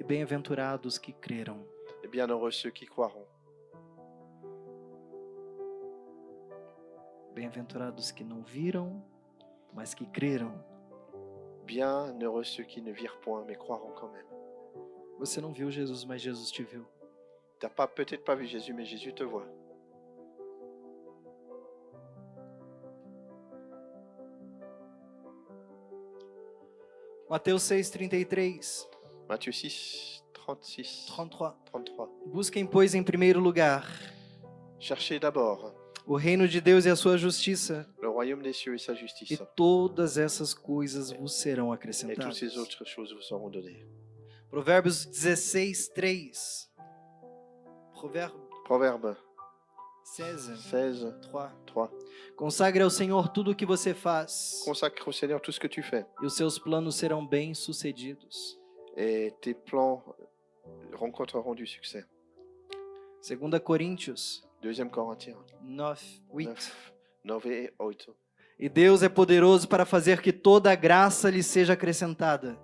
[SPEAKER 1] E bem-aventurados que creram.
[SPEAKER 2] Et bienheureux ceux qui croiront.
[SPEAKER 1] Bem-aventurados que não viram, mas que creram.
[SPEAKER 2] Bienheureux ceux qui ne virent point, mais croiront quand même.
[SPEAKER 1] Você não viu Jesus, mas Jesus te viu.
[SPEAKER 2] Tu n'as peut-être pas vu Jésus, mais Jésus te voit.
[SPEAKER 1] Mateus 6:33,
[SPEAKER 2] Matthieu 6, 36,
[SPEAKER 1] 33.
[SPEAKER 2] 33.
[SPEAKER 1] Busquem, pois, em primeiro lugar
[SPEAKER 2] Cherchez d'abord
[SPEAKER 1] o reino de Deus e a sua justiça,
[SPEAKER 2] le royaume des cieux et sa
[SPEAKER 1] e
[SPEAKER 2] justice,
[SPEAKER 1] todas essas coisas vos serão
[SPEAKER 2] et toutes
[SPEAKER 1] acrescentadas.
[SPEAKER 2] ces autres choses vous seront données.
[SPEAKER 1] Provérbios 16:3.
[SPEAKER 2] Proverbe
[SPEAKER 1] 16,
[SPEAKER 2] 16,
[SPEAKER 1] 3.
[SPEAKER 2] 3.
[SPEAKER 1] Consagre ao Senhor tudo o que você faz,
[SPEAKER 2] Consacre au Seigneur tout ce que tu fais,
[SPEAKER 1] e os seus planos serão bem-sucedidos.
[SPEAKER 2] et tes plans rencontreront du succès.
[SPEAKER 1] 2 Coríntios
[SPEAKER 2] 2 Corinthiens
[SPEAKER 1] 9, 8.
[SPEAKER 2] 9 et 8.
[SPEAKER 1] E Deus é poderoso para fazer que toda a graça lhe seja acrescentada,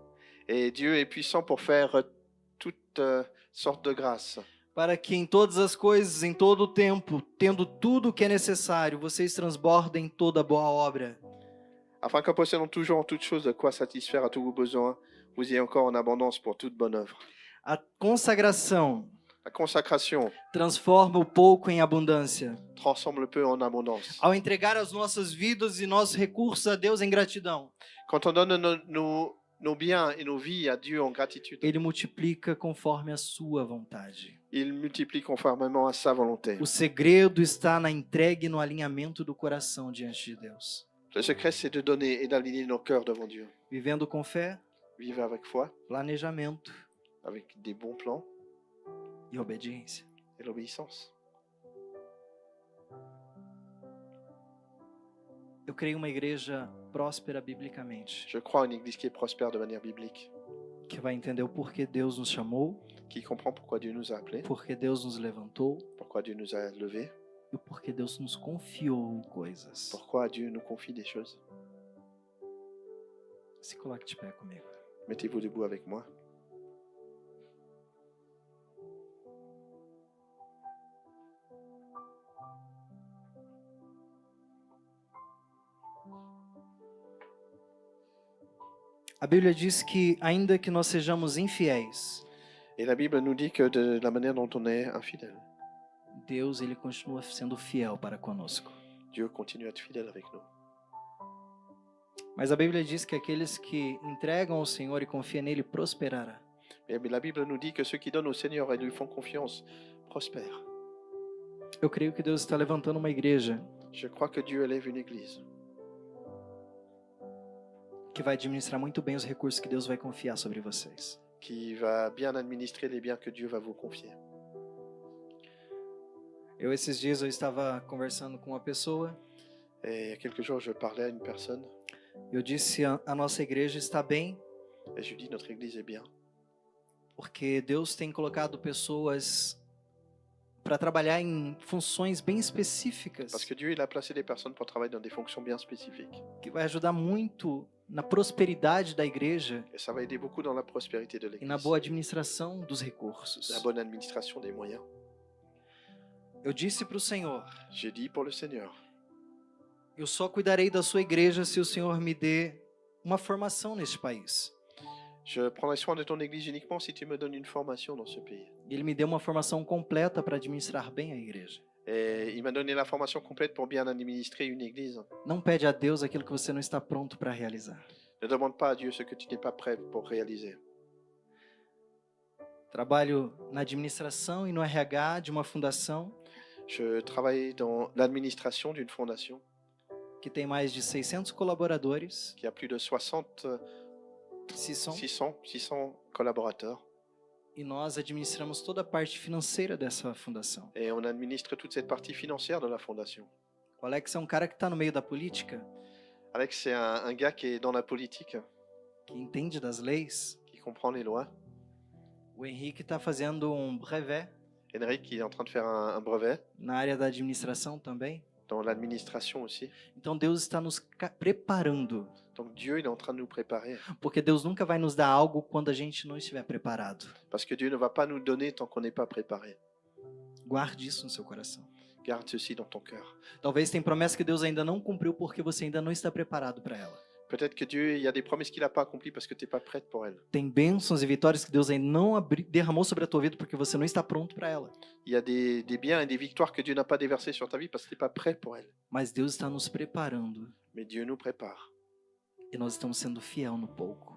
[SPEAKER 2] Et Dieu est puissant pour faire toute sorte de grâce,
[SPEAKER 1] para que em todas as coisas, em todo o tempo, tendo tudo o que é necessário, vocês transbordem toda boa obra.
[SPEAKER 2] afin qu'en possédant toujours en toutes choses de quoi satisfaire à tous vos besoins, vous ayez encore en abondance pour toute bonne œuvre.
[SPEAKER 1] A consagração
[SPEAKER 2] La consacration
[SPEAKER 1] transforma o pouco em abundância.
[SPEAKER 2] transforme le peu en abondance.
[SPEAKER 1] Ao entregar as nossas vidas e nossos recursos a Deus em gratidão,
[SPEAKER 2] Quand on donne nos biens et nos vies à Dieu en gratitude,
[SPEAKER 1] Ele multiplica conforme a sua vontade.
[SPEAKER 2] il multiplie conformément à sa volonté.
[SPEAKER 1] O segredo está na entrega e no alinhamento do coração diante de Deus.
[SPEAKER 2] Le secret, c'est de donner et d'aligner nos cœurs devant Dieu.
[SPEAKER 1] Vivendo com fé,
[SPEAKER 2] Vivre avec foi,
[SPEAKER 1] planejamento
[SPEAKER 2] avec des bons plans
[SPEAKER 1] e obediência.
[SPEAKER 2] et l'obéissance.
[SPEAKER 1] Eu creio uma igreja próspera biblicamente,
[SPEAKER 2] Je crois à une église qui est prospère de manière biblique,
[SPEAKER 1] que vai entender o porquê Deus nos chamou,
[SPEAKER 2] qui comprend pourquoi Dieu nous a appelés,
[SPEAKER 1] porquê Deus nos levantou
[SPEAKER 2] pourquoi Dieu nous a levés,
[SPEAKER 1] e o porquê Deus nos confiou coisas.
[SPEAKER 2] pourquoi Dieu nous confie des choses.
[SPEAKER 1] Se coloque de pé comigo.
[SPEAKER 2] Mettez-vous debout avec moi.
[SPEAKER 1] A Bíblia diz que, ainda que nós sejamos infiéis,
[SPEAKER 2] Et la Bible nous dit que de la manière dont on est infidèle,
[SPEAKER 1] Deus ele continua sendo fiel para conosco.
[SPEAKER 2] Dieu continue à être fidèle avec nous.
[SPEAKER 1] Mas a Bíblia diz que aqueles que entregam ao Senhor e confiam nele prosperará.
[SPEAKER 2] Mais la Bible nous dit que ceux qui donnent au Seigneur et lui font confiance prospèrent.
[SPEAKER 1] Eu creio que Deus está levantando uma igreja
[SPEAKER 2] Je crois que Dieu élève une église
[SPEAKER 1] que vai administrar muito bem os recursos que Deus vai confiar sobre vocês.
[SPEAKER 2] qui va bien administrer les biens que Dieu va vous confier.
[SPEAKER 1] Esses dias eu estava conversando com uma pessoa.
[SPEAKER 2] Et il y a quelques jours, je parlais à une personne
[SPEAKER 1] Eu disse a nossa igreja está bem
[SPEAKER 2] et je lui dis notre église est bien
[SPEAKER 1] porque Deus tem colocado pessoas para trabalhar em funções bem específicas
[SPEAKER 2] parce que Dieu il a placé des personnes pour travailler dans des fonctions bien spécifiques.
[SPEAKER 1] que vai ajudar muito na prosperidade da igreja
[SPEAKER 2] Et ça va aider beaucoup dans la prospérité de
[SPEAKER 1] e na
[SPEAKER 2] l'église,
[SPEAKER 1] boa administração dos recursos.
[SPEAKER 2] la bonne administration des moyens.
[SPEAKER 1] Eu disse para o Senhor,
[SPEAKER 2] J'ai dit pour le Seigneur,
[SPEAKER 1] eu só cuidarei da sua igreja se o Senhor me dê uma formação neste país.
[SPEAKER 2] je prendrai soin de ton église uniquement si tu me donnes une formation dans ce pays.
[SPEAKER 1] E Ele me deu uma formação completa para administrar bem a igreja.
[SPEAKER 2] Et il m'a donné la formation complète pour bien administrer une église.
[SPEAKER 1] Não pede a Deus aquilo que você não está pronto para realizar.
[SPEAKER 2] Ne demande pas à Dieu ce que tu n'es pas prêt pour réaliser.
[SPEAKER 1] Trabalho na administração e no RH de uma fundação
[SPEAKER 2] Je travaille dans l'administration d'une fondation
[SPEAKER 1] que tem mais de 600 colaboradores,
[SPEAKER 2] qui a plus de 60, 600 collaborateurs.
[SPEAKER 1] e nós administramos toda a parte financeira dessa fundação.
[SPEAKER 2] Et on administre toute cette partie financière de la fondation.
[SPEAKER 1] O Alex é um cara que está no meio da política,
[SPEAKER 2] Alex, c'est un gars qui est dans la politique,
[SPEAKER 1] que entende das leis.
[SPEAKER 2] qui comprend les lois.
[SPEAKER 1] O Henrique está fazendo um brevet
[SPEAKER 2] Henrik, qui est en train de faire un brevet,
[SPEAKER 1] na área da administração também.
[SPEAKER 2] dans l'administration aussi.
[SPEAKER 1] Então Deus está nos preparando,
[SPEAKER 2] Donc Dieu, il est en train de nous préparer.
[SPEAKER 1] porque Deus nunca vai nos dar algo quando a gente não estiver preparado.
[SPEAKER 2] Parce que Dieu ne va pas nous donner tant qu'on n'est pas préparé.
[SPEAKER 1] Guarde isso no seu coração.
[SPEAKER 2] Garde ceci dans ton cœur.
[SPEAKER 1] Talvez tenha promessa que Deus ainda não cumpriu porque você ainda não está preparado para ela.
[SPEAKER 2] Peut-être que Dieu, il y a des promesses qu'il n'a pas accomplies parce que tu n'es pas prête pour elles.
[SPEAKER 1] Tem bênçãos e vitórias que Deus ainda não derramou sobre a tua vida porque você não está pronto para ela.
[SPEAKER 2] Il y a des biens et des victoires que Dieu n'a pas déversés sur ta vie parce que tu n'es pas prêt pour elles.
[SPEAKER 1] Mas Deus está nos preparando
[SPEAKER 2] Mais Dieu nous prépare.
[SPEAKER 1] e nós estamos sendo fiel no pouco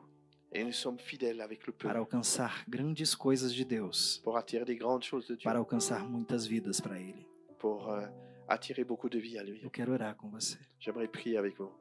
[SPEAKER 2] Et nous sommes fidèles avec le peu
[SPEAKER 1] para alcançar grandes coisas de Deus,
[SPEAKER 2] pour attirer des grandes choses de Dieu,
[SPEAKER 1] para alcançar muitas vidas para Ele.
[SPEAKER 2] pour attirer beaucoup de vie à lui.
[SPEAKER 1] Eu quero orar com você.
[SPEAKER 2] J'aimerais prier avec vous.